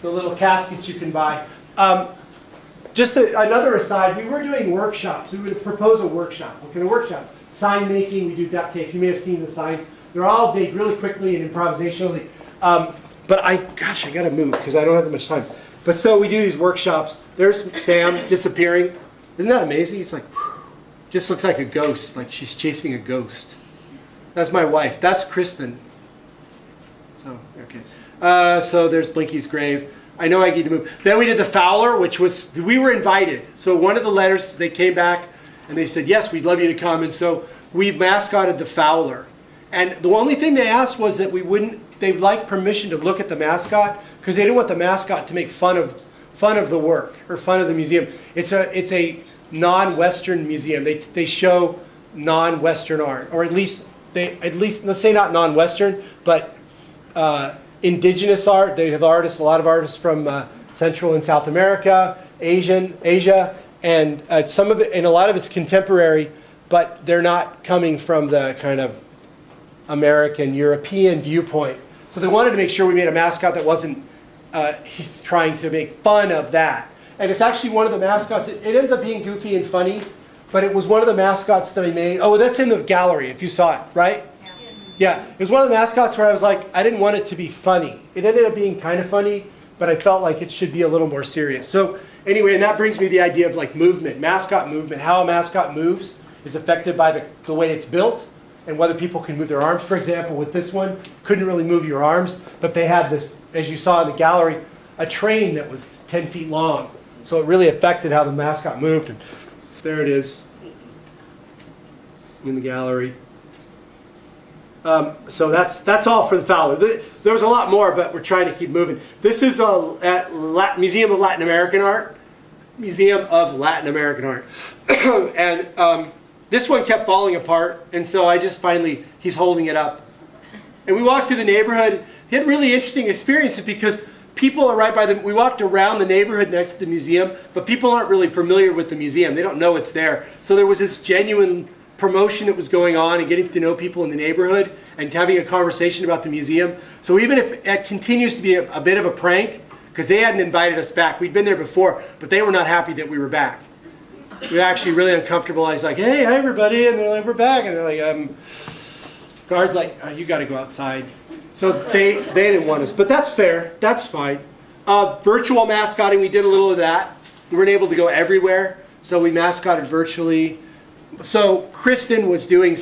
little caskets you can buy. Another aside, we were doing workshops. We would propose a workshop. What kind of workshop? Sign making, we do duct tape. You may have seen the signs. They're all made really quickly and improvisationally. But I gotta move because I don't have that much time. But so we do these workshops. There's Sam disappearing. Isn't that amazing? It's like, just looks like a ghost, like she's chasing a ghost. That's my wife. That's Kristen. So, okay. So there's Blinky's grave. I know I need to move. Then we did the Fowler, which was, we were invited. So one of the letters, they came back and they said, yes, we'd love you to come. And so we mascotted the Fowler. And the only thing they asked was that they'd like permission to look at the mascot because they didn't want the mascot to make fun of the work or fun of the museum. It's a non-Western museum. They show non-Western art, or at least let's say not non-Western, but indigenous art. They have artists, a lot of artists from Central and South America, Asia, and some of it, and a lot of it's contemporary, but they're not coming from the kind of American, European viewpoint. So they wanted to make sure we made a mascot that wasn't trying to make fun of that. And it's actually one of the mascots. It ends up being goofy and funny, but it was one of the mascots that I made. Oh, that's in the gallery if you saw it, right? Yeah, it was one of the mascots where I was like, I didn't want it to be funny. It ended up being kind of funny, but I felt like it should be a little more serious. So anyway, and that brings me to the idea of like movement, mascot movement. How a mascot moves is affected by the way it's built and whether people can move their arms. For example, with this one, couldn't really move your arms, but they had this, as you saw in the gallery, a train that was 10 feet long. So it really affected how the mascot moved. And there it is in the gallery. So that's all for the Fowler. There was a lot more, but we're trying to keep moving. This is at Museum of Latin American Art. Museum of Latin American Art. And this one kept falling apart, and so I just he's holding it up. And we walked through the neighborhood. He had really interesting experiences because people are right by we walked around the neighborhood next to the museum, but people aren't really familiar with the museum. They don't know it's there. So there was this genuine promotion that was going on and getting to know people in the neighborhood and having a conversation about the museum. So even if it continues to be a bit of a prank, because they hadn't invited us back. We'd been there before, but they were not happy that we were back. We were actually really uncomfortable. I was like, hey, hi everybody, and they're like, we're back. And they're like, guards like, oh, you got to go outside. So they didn't want us, but that's fair. That's fine. Virtual mascotting, we did a little of that. We weren't able to go everywhere, so we mascotted virtually. So Kristen was doing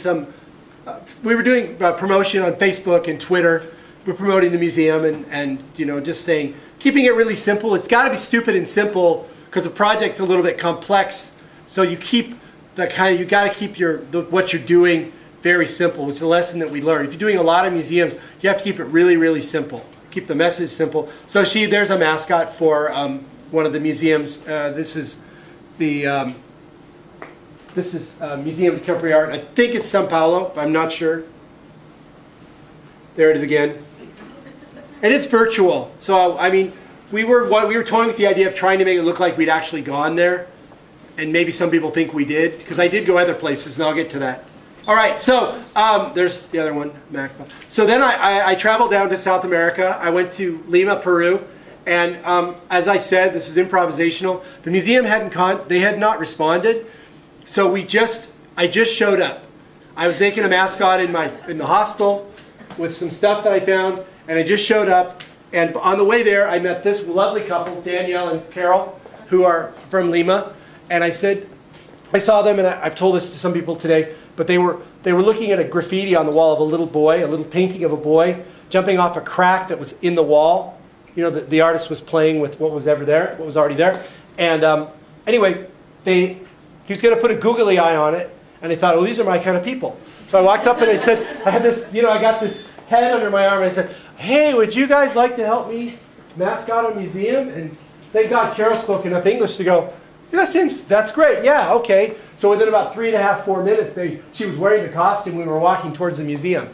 we were doing promotion on Facebook and Twitter. We're promoting the museum and just saying, keeping it really simple. It's got to be stupid and simple because the project's a little bit complex. So you keep you got to keep what you're doing very simple. It's a lesson that we learned. If you're doing a lot of museums, you have to keep it really, really simple. Keep the message simple. So there's a mascot for one of the museums. This is Museum of Contemporary Art. I think it's São Paulo, but I'm not sure. There it is again. And it's virtual. So, I mean, we were toying with the idea of trying to make it look like we'd actually gone there. And maybe some people think we did, because I did go other places, and I'll get to that. All right, so there's the other one, MacBook. So then I traveled down to South America. I went to Lima, Peru. And as I said, this is improvisational. The museum they had not responded. So I just showed up. I was making a mascot in the hostel with some stuff that I found, and I just showed up. And on the way there, I met this lovely couple, Danielle and Carol, who are from Lima. And I saw them, and I've told this to some people today, but they were looking at a graffiti on the wall of a little boy, a little painting of a boy, jumping off a crack that was in the wall. You know, the artist was playing with what was already there. And anyway, he was going to put a googly eye on it, and I thought, oh, these are my kind of people. So I walked up and I said, I had this, I got this head under my arm, and I said, hey, would you guys like to help me mascot a museum? And thank God Carol spoke enough English to go, that's great, yeah, okay. So within about 3.5, 4 minutes, she was wearing the costume, we were walking towards the museum.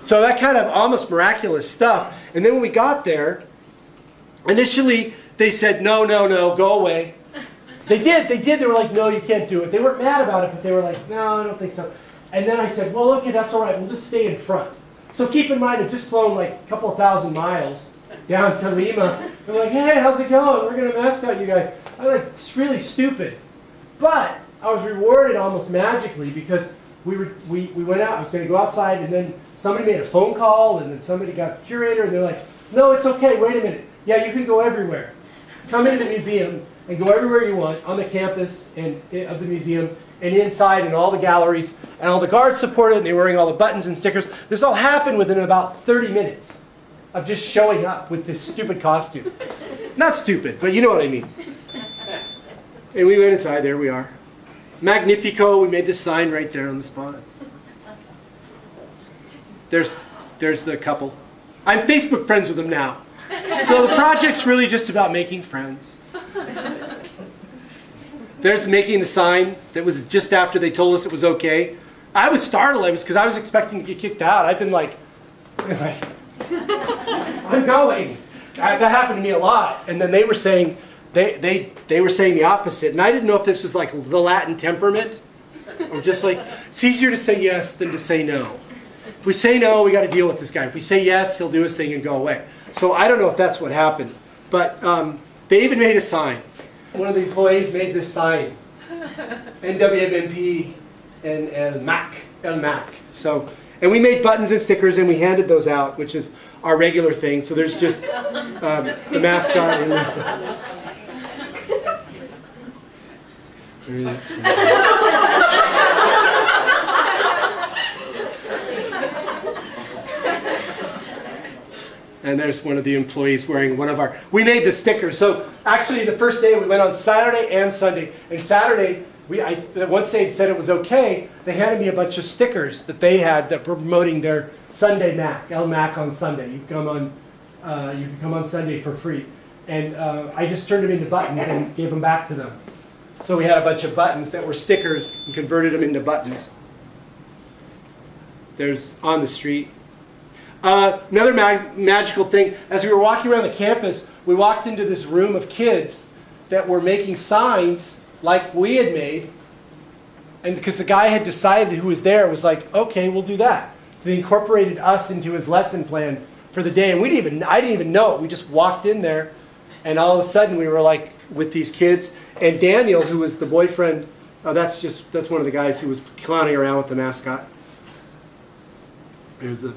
So that kind of almost miraculous stuff. And then when we got there, initially they said, no, go away. They did. They were like, no, you can't do it. They weren't mad about it, but they were like, no, I don't think so. And then I said, well, okay, that's all right. We'll just stay in front. So keep in mind, I've just flown like a couple of thousand miles down to Lima. They're like, hey, how's it going? We're going to mascot you guys. I was like, it's really stupid. But I was rewarded almost magically because we went out. I was going to go outside, and then somebody made a phone call, and then somebody got the curator, and they're like, no, it's okay. Wait a minute. Yeah, you can go everywhere. Come into the museum and go everywhere you want on the campus of the museum and inside and all the galleries, and all the guards supported, and they were wearing all the buttons and stickers. This all happened within about 30 minutes of just showing up with this stupid costume. Not stupid, but you know what I mean. And we went inside. There we are. Magnifico. We made this sign right there on the spot. There's the couple. I'm Facebook friends with them now. So the project's really just about making friends. There's making the sign that was just after they told us it was okay. I was startled. Because I was expecting to get kicked out. I've been like, I'm going. That happened to me a lot. And then they were saying, they were saying the opposite. And I didn't know if this was like the Latin temperament. Or just like, it's easier to say yes than to say no. If we say no, we got to deal with this guy. If we say yes, he'll do his thing and go away. So I don't know if that's what happened. But they even made a sign. One of the employees made this sign. NWMP and El Mac. So, and we made buttons and stickers, and we handed those out, which is our regular thing. So there's just the mascot. And there's one of the employees wearing one of our... We made the stickers. So actually the first day we went on Saturday and Sunday. And Saturday, once they said it was okay, they handed me a bunch of stickers that they had that were promoting their Sunday Mac, El Mac on Sunday. You can come on Sunday for free. And I just turned them into buttons and gave them back to them. So we had a bunch of buttons that were stickers and converted them into buttons. There's on the street. Another magical thing, as we were walking around the campus, we walked into this room of kids that were making signs like we had made. And because the guy had decided who was there, was like, okay, we'll do that. So he incorporated us into his lesson plan for the day. And I didn't even know it. We just walked in there, and all of a sudden we were like with these kids. And Daniel, who was the boyfriend, that's one of the guys who was clowning around with the mascot. There's a...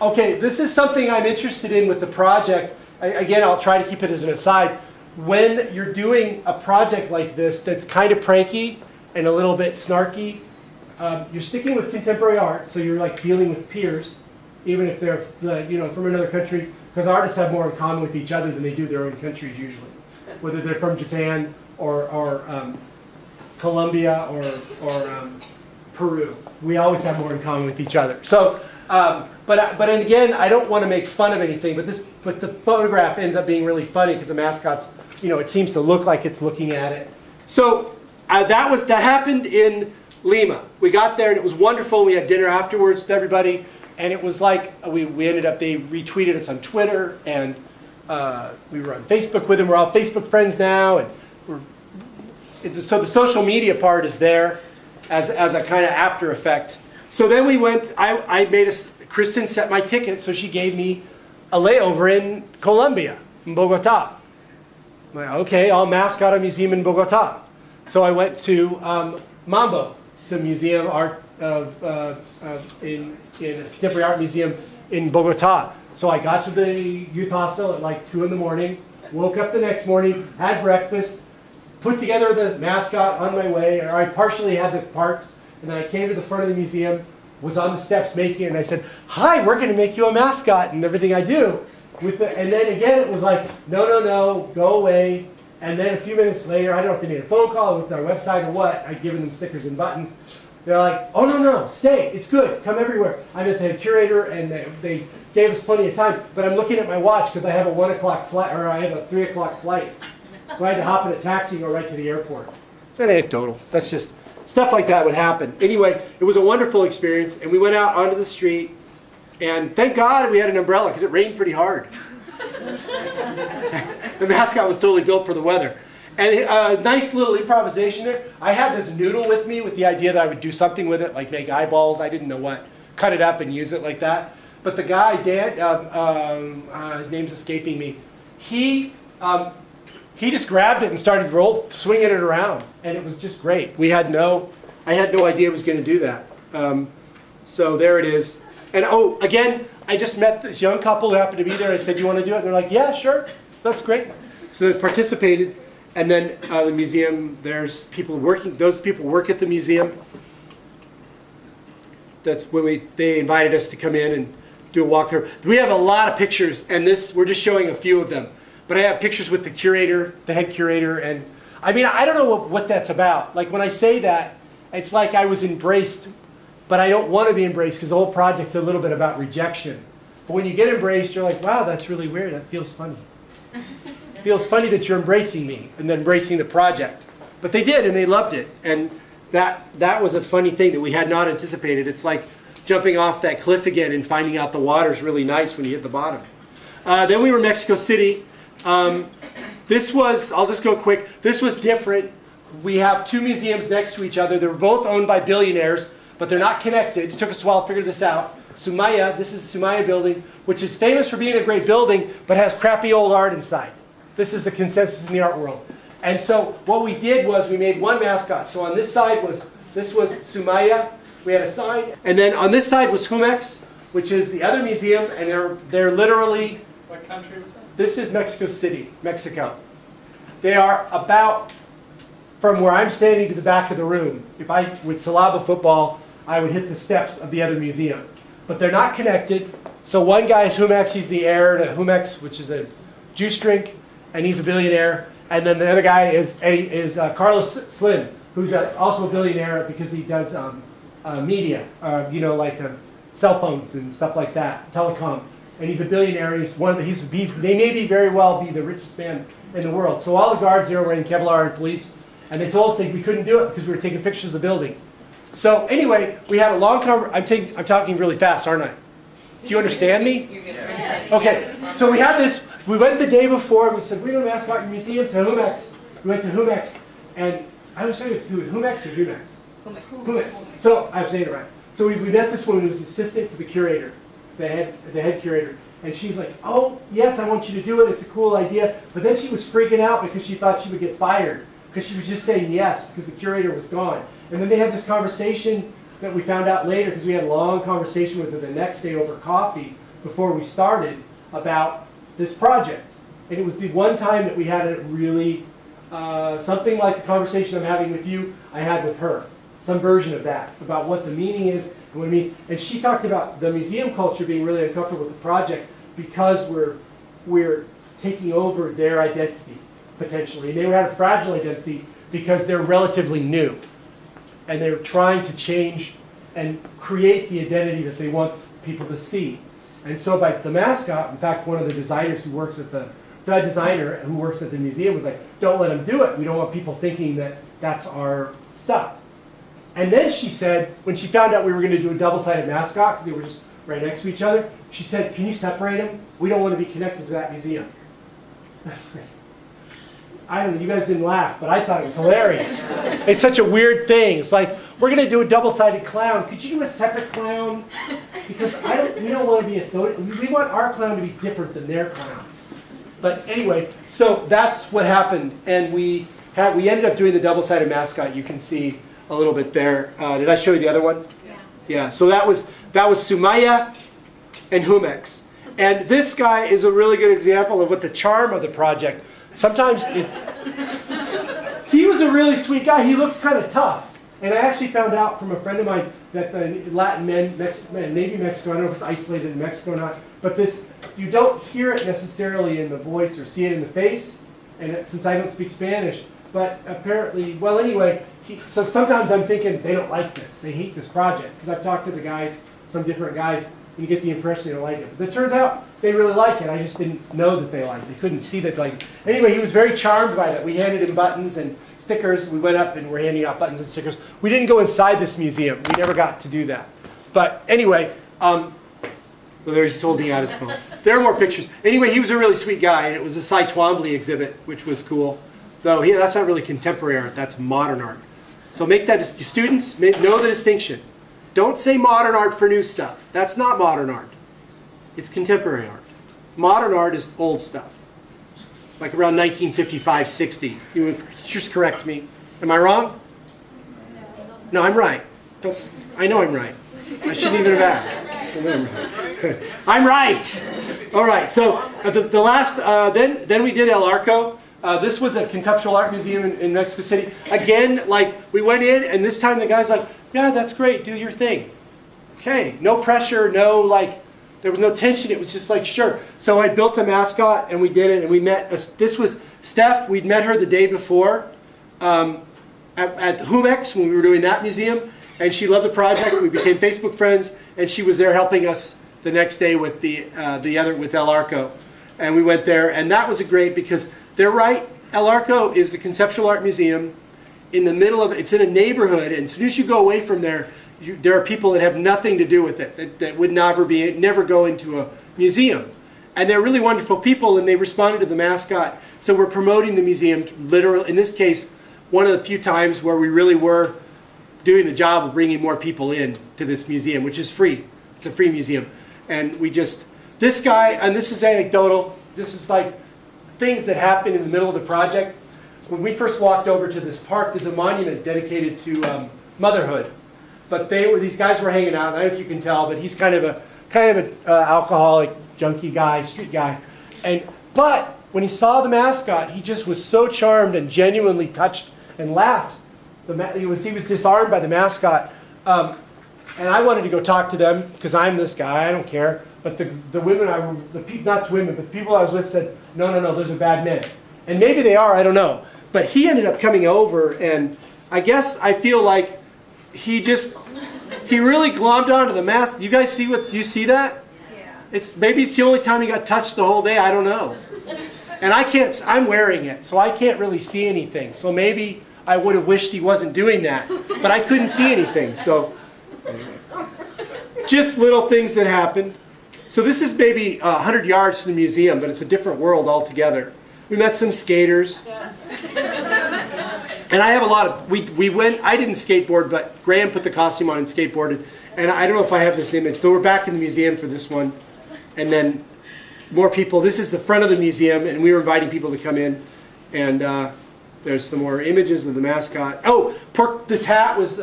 Okay, this is something I'm interested in with the project. Again, I'll try to keep it as an aside. When you're doing a project like this that's kind of pranky and a little bit snarky, you're sticking with contemporary art, so you're like dealing with peers, even if they're from another country, because artists have more in common with each other than they do their own countries usually, whether they're from Japan or Colombia or Peru. We always have more in common with each other. So, but again, I don't want to make fun of anything, but the photograph ends up being really funny because the mascot's, it seems to look like it's looking at it. So that happened in Lima. We got there and it was wonderful. We had dinner afterwards with everybody, and it was like we ended up. They retweeted us on Twitter, and we were on Facebook with them. We're all Facebook friends now, and so the social media part is there as a kind of after effect. So then we went, Kristen set my ticket, so she gave me a layover in Colombia, in Bogota. I'm like, okay, I'll mascot a museum in Bogota. So I went to Mambo, some museum art in a contemporary art museum in Bogota. So I got to the youth hostel at like 2 in the morning, woke up the next morning, had breakfast, put together the mascot on my way, or I partially had the parts, and then I came to the front of the museum, was on the steps making it, and I said, "Hi, we're going to make you a mascot," and everything I do. And then again, it was like, no, go away. And then a few minutes later, I don't know if they made a phone call, looked at our website or what, I'd given them stickers and buttons. They're like, "Oh, no, stay, it's good, come everywhere." I met the head curator, and they gave us plenty of time, but I'm looking at my watch because I have a 1 o'clock flight, or I have a 3 o'clock flight. So I had to hop in a taxi and go right to the airport. It's an anecdotal. That's just, stuff like that would happen. Anyway, it was a wonderful experience, and we went out onto the street, and thank God we had an umbrella because it rained pretty hard. The mascot was totally built for the weather. And a nice little improvisation there. I had this noodle with me with the idea that I would do something with it, like make eyeballs. I didn't know what. Cut it up and use it like that. But the guy, Dan, his name's escaping me, he just grabbed it and started swinging it around. And it was just great. I had no idea it was going to do that. So there it is. And oh, again, I just met this young couple who happened to be there. I said, "You want to do it?" And they're like, "Yeah, sure. That's great." So they participated. And then the museum, there's people working. Those people work at the museum. That's when they invited us to come in and do a walkthrough. We have a lot of pictures, and we're just showing a few of them. But I have pictures with the curator, the head curator, and I mean, I don't know what that's about. Like when I say that, it's like I was embraced, but I don't want to be embraced because the whole project's a little bit about rejection. But when you get embraced, you're like, "Wow, that's really weird. That feels funny." It feels funny that you're embracing me and then embracing the project. But they did, and they loved it. And that was a funny thing that we had not anticipated. It's like jumping off that cliff again and finding out the water's really nice when you hit the bottom. Then we were in Mexico City. This was, I'll just go quick, this was different. We have two museums next to each other. They're both owned by billionaires, but they're not connected. It took us a while to figure this out. Sumaya, this is the Sumaya building, which is famous for being a great building, but has crappy old art inside. This is the consensus in the art world. And so what we did was we made one mascot. So on this side was Sumaya. We had a sign. And then on this side was Jumex, which is the other museum, and they're literally... What country was that? This is Mexico City, Mexico. They are about, from where I'm standing to the back of the room. If I, with Salaba football, I would hit the steps of the other museum. But they're not connected. So one guy is Jumex, he's the heir to Jumex, which is a juice drink, and he's a billionaire. And then the other guy is Carlos Slim, who's also a billionaire because he does media, like cell phones and stuff like that, telecom. And he's a billionaire. They may very well be the richest man in the world. So all the guards there were wearing Kevlar and police, and they told us we couldn't do it because we were taking pictures of the building. So anyway, we had a long conversation. I'm talking really fast, aren't I? Do you understand me? You're good. Okay. So we had this. We went the day before, and we said, we're going to mascot your museum to Jumex. We went to Jumex, and I was saying, Jumex or Jumex? Jumex. So I was saying it right. So we met this woman who was assistant to the curator, the head curator, and she was like, "Oh, yes, I want you to do it. It's a cool idea." But then she was freaking out because she thought she would get fired because she was just saying yes because the curator was gone. And then they had this conversation that we found out later because we had a long conversation with her the next day over coffee before we started about this project. And it was the one time that we had a really, something like the conversation I'm having with you, I had with her. Some version of that, about what the meaning is and what it means. And she talked about the museum culture being really uncomfortable with the project because we're taking over their identity, potentially. And they had a fragile identity because they're relatively new. And they're trying to change and create the identity that they want people to see. And so by the mascot, in fact, one of the designers who works at the designer who works at the museum was like, "Don't let them do it. We don't want people thinking that that's our stuff." And then she said, when she found out we were going to do a double-sided mascot, because they were just right next to each other, she said, "Can you separate them? We don't want to be connected to that museum." I don't know, you guys didn't laugh, but I thought it was hilarious. It's such a weird thing. It's like, we're going to do a double-sided clown. Could you do a separate clown? Because we don't want to be we want our clown to be different than their clown. But anyway, so that's what happened. And we ended up doing the double-sided mascot. You can see a little bit there. Did I show you the other one? Yeah. Yeah, so that was Sumaya and Jumex. And this guy is a really good example of what the charm of the project. Sometimes he was a really sweet guy. He looks kind of tough. And I actually found out from a friend of mine that the Latin men, maybe Mexico, I don't know if it's isolated in Mexico or not, but this, you don't hear it necessarily in the voice or see it in the face, and since I don't speak Spanish, but apparently, well anyway, so sometimes I'm thinking they don't like this, they hate this project, because I've talked to the guys, some different guys, and you get the impression they don't like it. But it turns out they really like it, I just didn't know that they liked it, they couldn't see that they liked it. Anyway, he was very charmed by that. We handed him buttons and stickers, we went up and we're handing out buttons and stickers. We didn't go inside this museum, we never got to do that. But anyway, well, there's he's holding out his phone. There are more pictures. Anyway, he was a really sweet guy, and it was a Cy Twombly exhibit, which was cool. Though that's not really contemporary art, that's modern art. So make that, students, know the distinction. Don't say modern art for new stuff. That's not modern art. It's contemporary art. Modern art is old stuff. Like around 1955, 60. You would just correct me. Am I wrong? No, I'm right. I know I'm right. I shouldn't even have asked. I'm right. All right. So the last, then we did El Arco. This was a conceptual art museum in Mexico City. Again, like we went in, and this time the guy's like, "Yeah, that's great. Do your thing." Okay. No pressure. No like. There was no tension. It was just like, sure. So I built a mascot, and we did it, and we met. This was Steph. We'd met her the day before at the Humex when we were doing that museum, and she loved the project. We became Facebook friends, and she was there helping us the next day with with El Arco, and we went there, and that was great because they're right. El Arco is the conceptual art museum in the middle of it. It's in a neighborhood, and as soon as you go away from there. There are people that have nothing to do with it, that would never go into a museum. And they're really wonderful people, and they responded to the mascot. So we're promoting the museum, literally, in this case, one of the few times where we really were doing the job of bringing more people in to this museum, which is free. It's a free museum. And this guy, and this is anecdotal, this is like things that happened in the middle of the project. When we first walked over to this park, there's a monument dedicated to motherhood. But these guys were hanging out. I don't know if you can tell, but he's kind of an alcoholic, junkie guy, street guy. But when he saw the mascot, he just was so charmed and genuinely touched and laughed. He was disarmed by the mascot. And I wanted to go talk to them because I'm this guy. I don't care. But the women, not women, but the people I was with said, no, those are bad men. And maybe they are. I don't know. But he ended up coming over, and I guess I feel like he really glommed onto the mask. Do you see that? Yeah. Maybe it's the only time he got touched the whole day, I don't know. And I'm wearing it, so I can't really see anything. So maybe I would have wished he wasn't doing that, but I couldn't see anything. So just little things that happened. So this is maybe 100 yards from the museum, but it's a different world altogether. We met some skaters. Yeah. And I have a lot of, we went, I didn't skateboard, but Graham put the costume on and skateboarded. And I don't know if I have this image. So we're back in the museum for this one. And then more people. This is the front of the museum, and we were inviting people to come in. And there's some more images of the mascot. Oh, this hat was,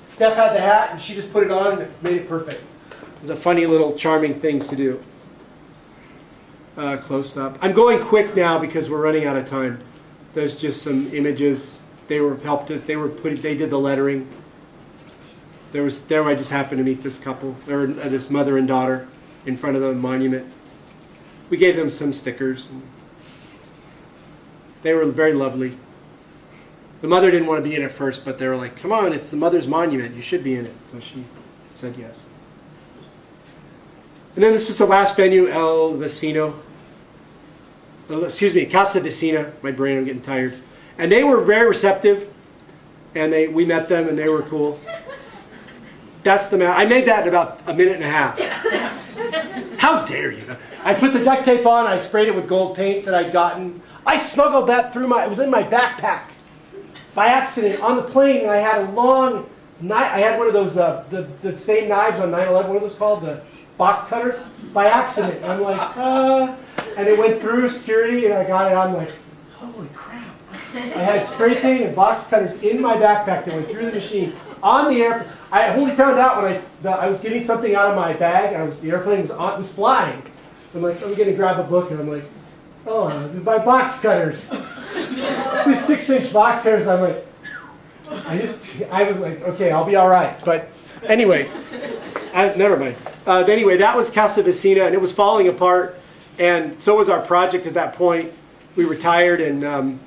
Steph had the hat, and she just put it on, and it made it perfect. It was a funny little charming thing to do. Close up. I'm going quick now because we're running out of time. There's just some images. They helped us. They did the lettering. There I just happened to meet this couple, or this mother and daughter, in front of the monument. We gave them some stickers. They were very lovely. The mother didn't want to be in it first, but they were like, "Come on, it's the mother's monument. You should be in it." So she said yes. And then this was the last venue, Casa Vecina. My brain, I'm getting tired. And they were very receptive, and we met them, and they were cool. That's I made that in about a minute and a half. How dare you? I put the duct tape on, I sprayed it with gold paint that I'd gotten. I smuggled that it was in my backpack by accident on the plane, and I had a long knife. I had one of those, the same knives on 9/11, what are those called? The box cutters? By accident. I'm like, and it went through security, and I got it. I'm like, holy crap. I had spray paint and box cutters in my backpack that went through the machine on the airplane. I only found out when I was getting something out of my bag, and the airplane was flying. I'm like, I'm going to grab a book, and I'm like, oh, my box cutters. These 6-inch box cutters. I'm like, I was like, okay, I'll be all right. But anyway, never mind. Anyway, that was Casa Vecina, and it was falling apart, and so was our project at that point. We retired, and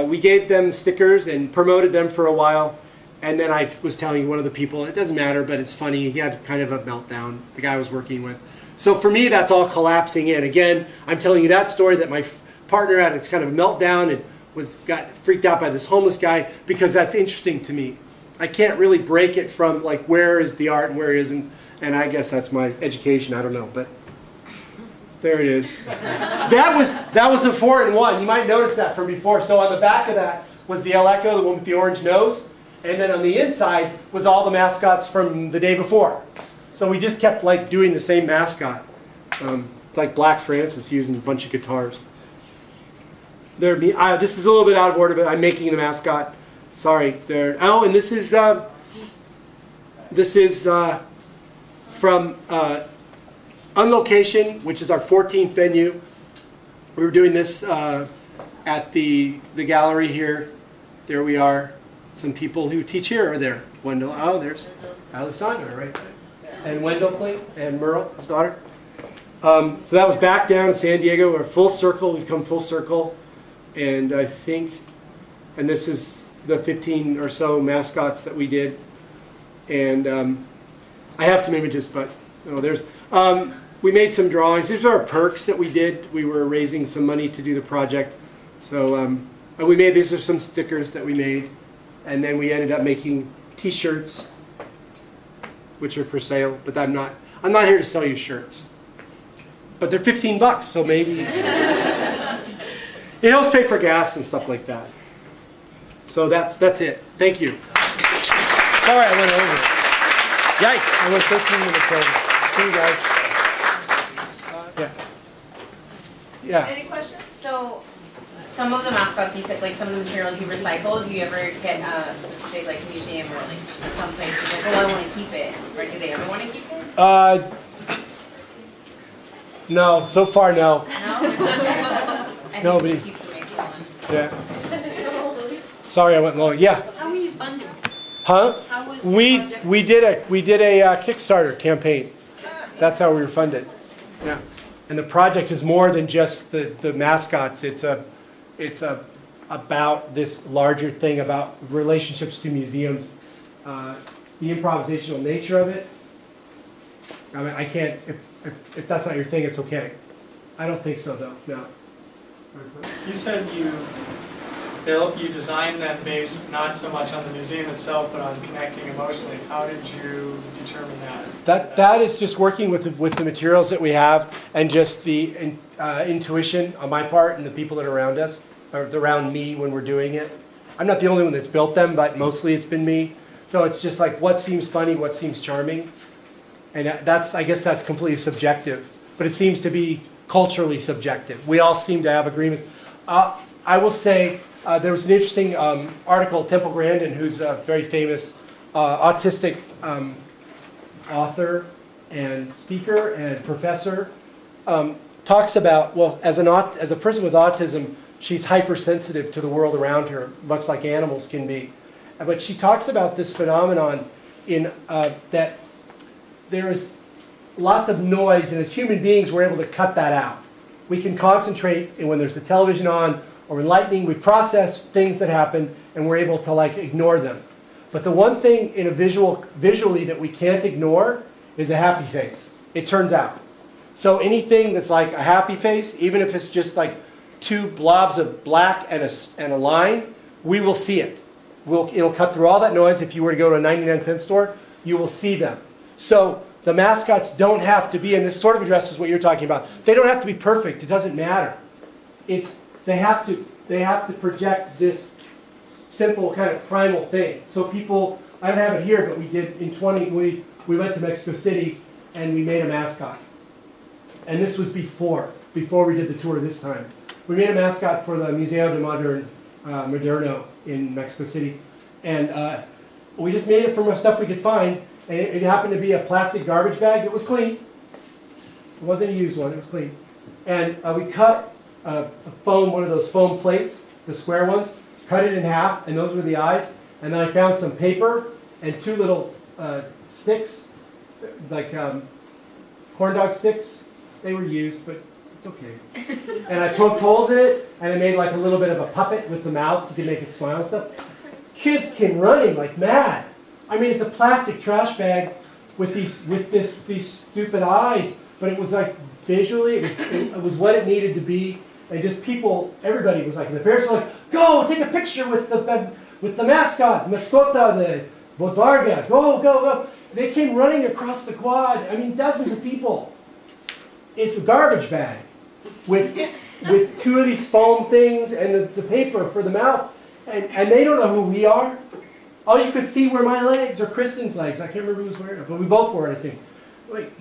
we gave them stickers and promoted them for a while. And then I was telling one of the people, it doesn't matter, but it's funny, he had kind of a meltdown, the guy I was working with. So for me, that's all collapsing in. Again, I'm telling you that story that my partner had this kind of a meltdown and got freaked out by this homeless guy, because that's interesting to me. I can't really break it from like where is the art and where isn't, and I guess that's my education, I don't know, but there it is. That was a 4-in-1. You might notice that from before. So on the back of that was the El Echo, the one with the orange nose. And then on the inside was all the mascots from the day before. So we just kept like doing the same mascot. Like Black Francis using a bunch of guitars. This is a little bit out of order, but I'm making the mascot. Sorry. Oh, and this is from Unlocation, which is our 14th venue. We were doing this at the gallery here. There we are. Some people who teach here are there. Wendell, oh, there's Alessandra right there. And Wendell Kling and Merle, his daughter. So that was back down in San Diego. We're full circle. We've come full circle. And I think, and this is the 15 or so mascots that we did. And I have some images, but there's. We made some drawings. These are our perks that we did. We were raising some money to do the project. So these are some stickers that we made. And then we ended up making T-shirts, which are for sale. But I'm not here to sell you shirts. But they're $15, so maybe it helps pay for gas and stuff like that. So that's it. Thank you. Sorry, I went over. Yikes! I went 13 minutes over. See you guys. Yeah. Any questions? So, some of the mascots you said, like some of the materials you recycle, do you ever get a specific like museum or like some place like, oh, I want to keep it, or do they ever want to keep it? No. So far, no. No. I Nobody. think we keep the Mesa one. Yeah. Sorry, I went low. Yeah. How were you funded? Huh? How was We project? we did a Kickstarter campaign. That's how we were funded. Yeah. And the project is more than just the mascots. It's about this larger thing about relationships to museums, the improvisational nature of it. I mean, I can't. If that's not your thing, it's okay. I don't think so, though. No. You said you designed that based not so much on the museum itself, but on connecting emotionally. How did you determine that? That is just working with the materials that we have, and just the intuition on my part and the people that are around us, or around me when we're doing it. I'm not the only one that's built them, but mostly it's been me. So it's just like what seems funny, what seems charming, and I guess that's completely subjective. But it seems to be culturally subjective. We all seem to have agreements. I will say there was an interesting article, Temple Grandin, who's a very famous autistic author and speaker and professor, talks about, well, as a person with autism, she's hypersensitive to the world around her, much like animals can be. But she talks about this phenomenon in that there is lots of noise, and as human beings, we're able to cut that out. We can concentrate, and when there's the television on or when lightning, we process things that happen, and we're able to like ignore them. But the one thing in a visually that we can't ignore is a happy face. It turns out. So anything that's like a happy face, even if it's just like two blobs of black and a line, we will see it. It'll cut through all that noise. If you were to go to a 99-cent store, you will see them. So the mascots don't have to be, and this sort of addresses what you're talking about. They don't have to be perfect. It doesn't matter. They have to project this simple kind of primal thing. So people, I don't have it here, but we did in we went to Mexico City and we made a mascot. And this was before we did the tour this time. We made a mascot for the Museo de Moderno in Mexico City. And we just made it from stuff we could find. And it happened to be a plastic garbage bag that was clean. It wasn't a used one, it was clean. And we cut one of those foam plates, the square ones, cut it in half, and those were the eyes. And then I found some paper and 2 little sticks, like corn dog sticks. They were used, but it's okay. And I poked holes in it, and I made like a little bit of a puppet with the mouth. You could make it smile and stuff. Kids came running like mad. I mean, it's a plastic trash bag with these stupid eyes, but it was like visually, it was what it needed to be, and just people, everybody was like, and the parents were like, go take a picture with the mascot, mascota, the botarga, go, go, go. They came running across the quad. I mean, dozens of people. It's a garbage bag with 2 of these foam things and the paper for the mouth, and they don't know who we are. All you could see were my legs or Kristen's legs. I can't remember who was wearing it, but we both wore it, I think. Like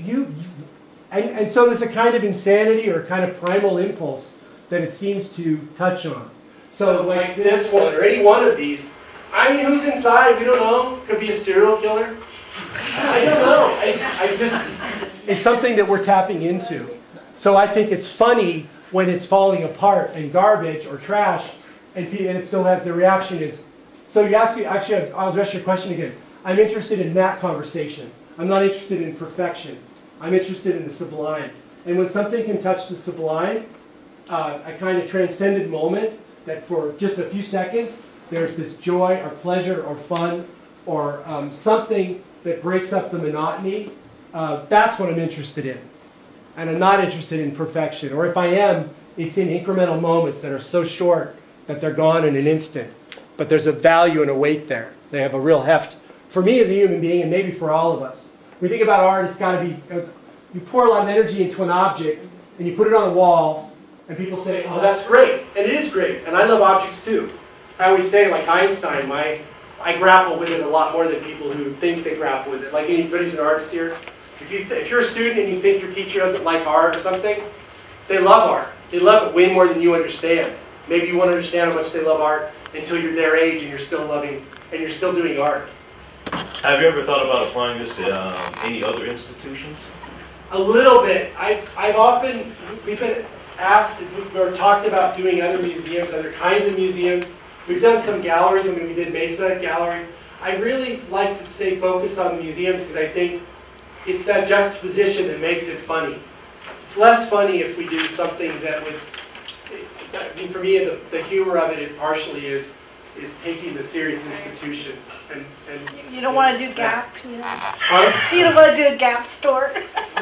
and so there's a kind of insanity or a kind of primal impulse that it seems to touch on. So like this one or any one of these, I mean, who's inside? We don't know. Could be a serial killer. I don't know. I just, it's something that we're tapping into. So I think it's funny when it's falling apart and garbage or trash, and it still has the reaction is. So you ask me, actually, I'll address your question again. I'm interested in that conversation. I'm not interested in perfection. I'm interested in the sublime. And when something can touch the sublime, a kind of transcendent moment that for just a few seconds, there's this joy or pleasure or fun or something that breaks up the monotony, that's what I'm interested in. And I'm not interested in perfection. Or if I am, it's in incremental moments that are so short that they're gone in an instant. But there's a value and a weight there. They have a real heft. For me as a human being, and maybe for all of us, when we think about art, it's got to be, you pour a lot of energy into an object, and you put it on a wall, and people say, oh, that's great. And it is great. And I love objects too. I always say, like Einstein, I grapple with it a lot more than people who think they grapple with it. Like anybody's an artist here. If you're a student and you think your teacher doesn't like art or something, they love art. They love it way more than you understand. Maybe you won't understand how much they love art until you're their age and you're still loving, and you're still doing art. Have you ever thought about applying this to any other institutions? A little bit. We've been asked or talked about doing other museums, other kinds of museums. We've done some galleries. I mean, we did Mesa gallery. I really like to stay focused on the museums because I think it's that juxtaposition that makes it funny. It's less funny if we do something that would, I mean, for me, the humor of it partially is taking the serious institution. And You don't want to do Gap, you know? Huh? You don't want to do a Gap store.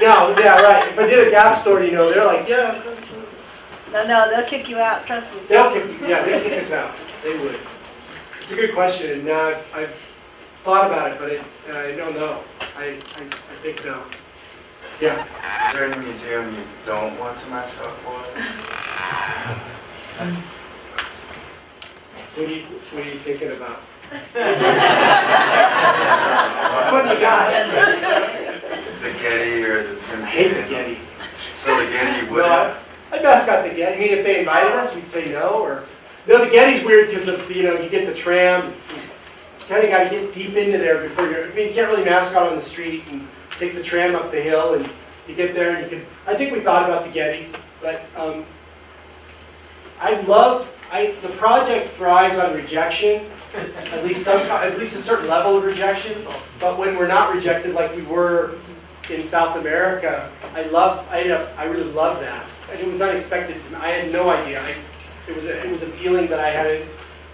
No, yeah, right. If I did a Gap store, you know, they're like, yeah. No, they'll kick you out, trust me. They'll kick us out. They would. It's a good question, and I've thought about it, but I don't know. I think no. Yeah. Is there any museum you don't want to mascot for? What are you thinking about? What you got? The Getty or the Tim? I hate the Getty. So the Getty would. No, I'd mascot the Getty. I mean, if they invited us, we'd say no. Or no, the Getty's weird because you get the tram. You kind of got to get deep into there before you're. I mean, you can't really mascot on the street and take the tram up the hill, and you get there and you can. I think we thought about the Getty, but the project thrives on rejection, at least a certain level of rejection. But when we're not rejected like we were in South America, I really love that. And it was unexpected to me. I had no idea. It was a feeling that I had.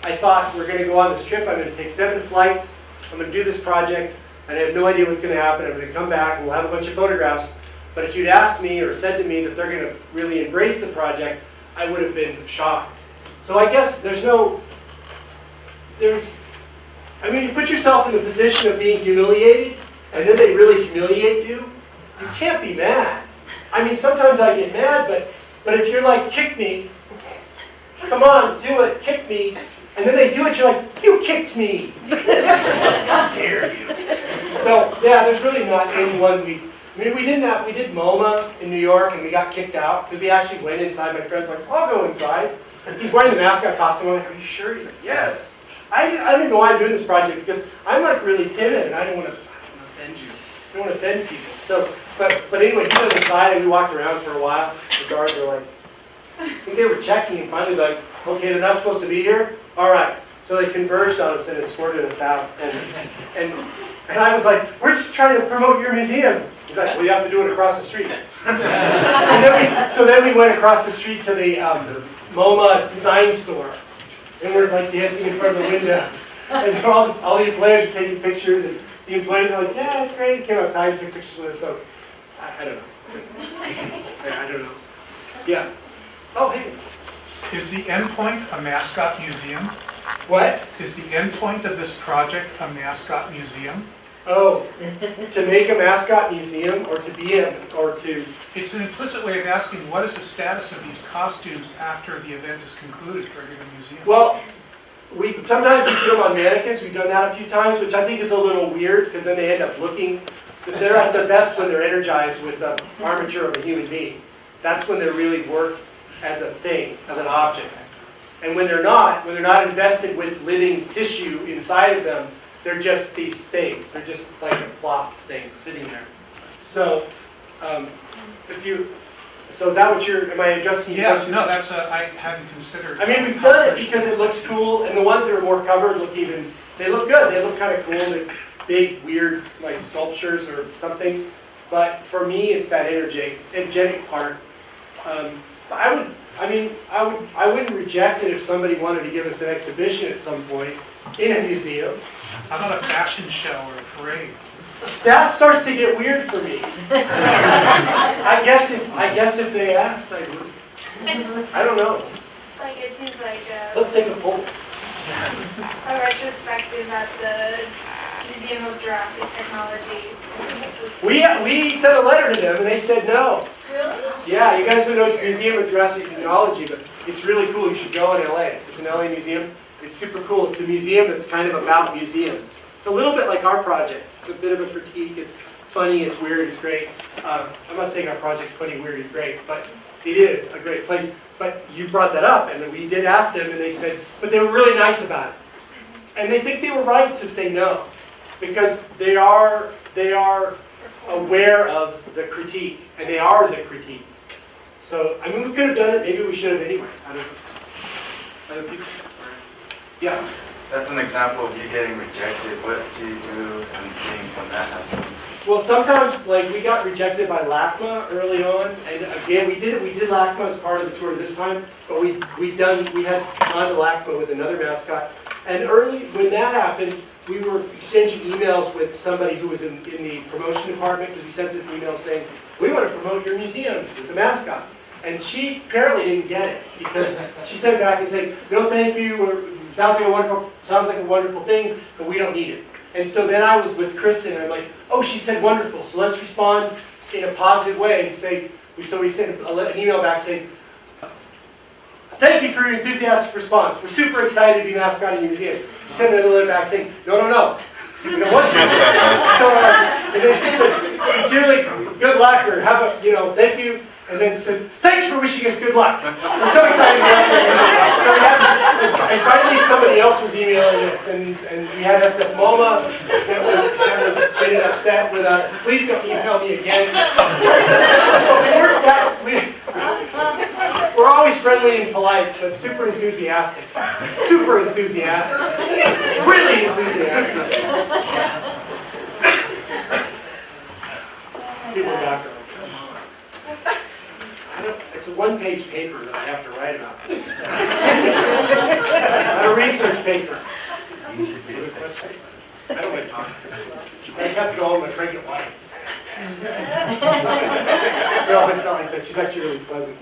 I thought we're going to go on this trip. I'm going to take 7 flights. I'm going to do this project, and I have no idea what's going to happen. I'm going to come back and we'll have a bunch of photographs. But if you'd asked me or said to me that they're going to really embrace the project, I would have been shocked. So I guess you put yourself in the position of being humiliated, and then they really humiliate you. You can't be mad. I mean, sometimes I get mad, but if you're like, kick me, come on, do it, kick me, and then they do it, you're like, you kicked me. How dare you? So yeah, there's really not anyone we did MoMA in New York, and we got kicked out because we actually went inside. My friend's like, I'll go inside. He's wearing the mascot costume. I'm like, are you sure? He's like, yes. I don't even know why I'm doing this project because I'm like really timid and I don't want to offend you. I don't want to offend people. So, but anyway, he went inside and we walked around for a while. The guards were like, I think they were checking and finally like, okay, they're not supposed to be here. All right, So they converged on us and escorted us out. And I was like, we're just trying to promote your museum. He's like, well, you have to do it across the street. So then we went across the street to the MoMA design store. And we're like dancing in front of the window. And all the employees are taking pictures. And the employees are like, yeah, that's great. Came outside and took pictures with us. So I don't know. I don't know. Yeah. Oh, hey. Is the endpoint a mascot museum? What? Is the endpoint of this project a mascot museum? Oh, to make a mascot museum or to be a, or to... It's an implicit way of asking what is the status of these costumes after the event is concluded for a given museum? Well, sometimes we put them on mannequins. We've done that a few times, which I think is a little weird because then they end up looking... They're at their best when they're energized with the armature of a human being. That's when they really work as a thing, as an object. And when they're not invested with living tissue inside of them, they're just these things. They're just like a plop thing sitting there. So, so is that what am I addressing you? Yeah, no, that's I hadn't considered. I mean, we've done it because it looks cool, and the ones that are more covered look they look good. They look kind of cool. They're big, weird, like sculptures or something. But for me, it's that energetic part. I wouldn't reject it if somebody wanted to give us an exhibition at some point in a museum. How about a fashion show or a parade? That starts to get weird for me. I guess if they asked, I would. I don't know. Like it seems like Let's take a poll. a retrospective at the Museum of Jurassic Technology. We sent a letter to them and they said no. Really? Yeah, you guys don't know the Museum of Jurassic Technology, but it's really cool. You should go in LA. It's an LA museum. It's super cool. It's a museum that's kind of about museums. It's a little bit like our project. It's a bit of a critique. It's funny. It's weird. It's great. I'm not saying our project's funny, weird, and great, but it is a great place. But you brought that up, and we did ask them, and they said, but they were really nice about it. And they think they were right to say no, because they are aware of the critique, and they are the critique. So, I mean, we could have done it. Maybe we should have anyway. I don't know. Other people? Yeah. That's an example of you getting rejected. What do you do when that happens? Well, sometimes, like, we got rejected by LACMA early on, and again, we did LACMA as part of the tour this time, but we had gone to LACMA with another mascot, and early, when that happened, we were exchanging emails with somebody who was in the promotion department, because we sent this email saying, we want to promote your museum with the mascot. And she apparently didn't get it, because she sent back and said, no thank you, sounds like a wonderful thing, but we don't need it. And so then I was with Kristen, and I'm like, oh, she said wonderful, so let's respond in a positive way and say, so we sent an email back saying, thank you for your enthusiastic response. We're super excited to be mascotting your museum. She sent another letter back saying, no. We don't want you. So, and then she said, sincerely, good luck, or have a, thank you. And then says, thanks for wishing us good luck. We're so excited to be so and finally somebody else was emailing us, and we had SF MoMA that was getting upset with us. Please don't email me again. We're always friendly and polite, but super enthusiastic. Super enthusiastic. Really enthusiastic. People are back. It's a one-page paper that I have to write about this. Not a research paper. I don't like talking. I just have to go home with my pregnant wife. No, it's not like that. She's actually really pleasant.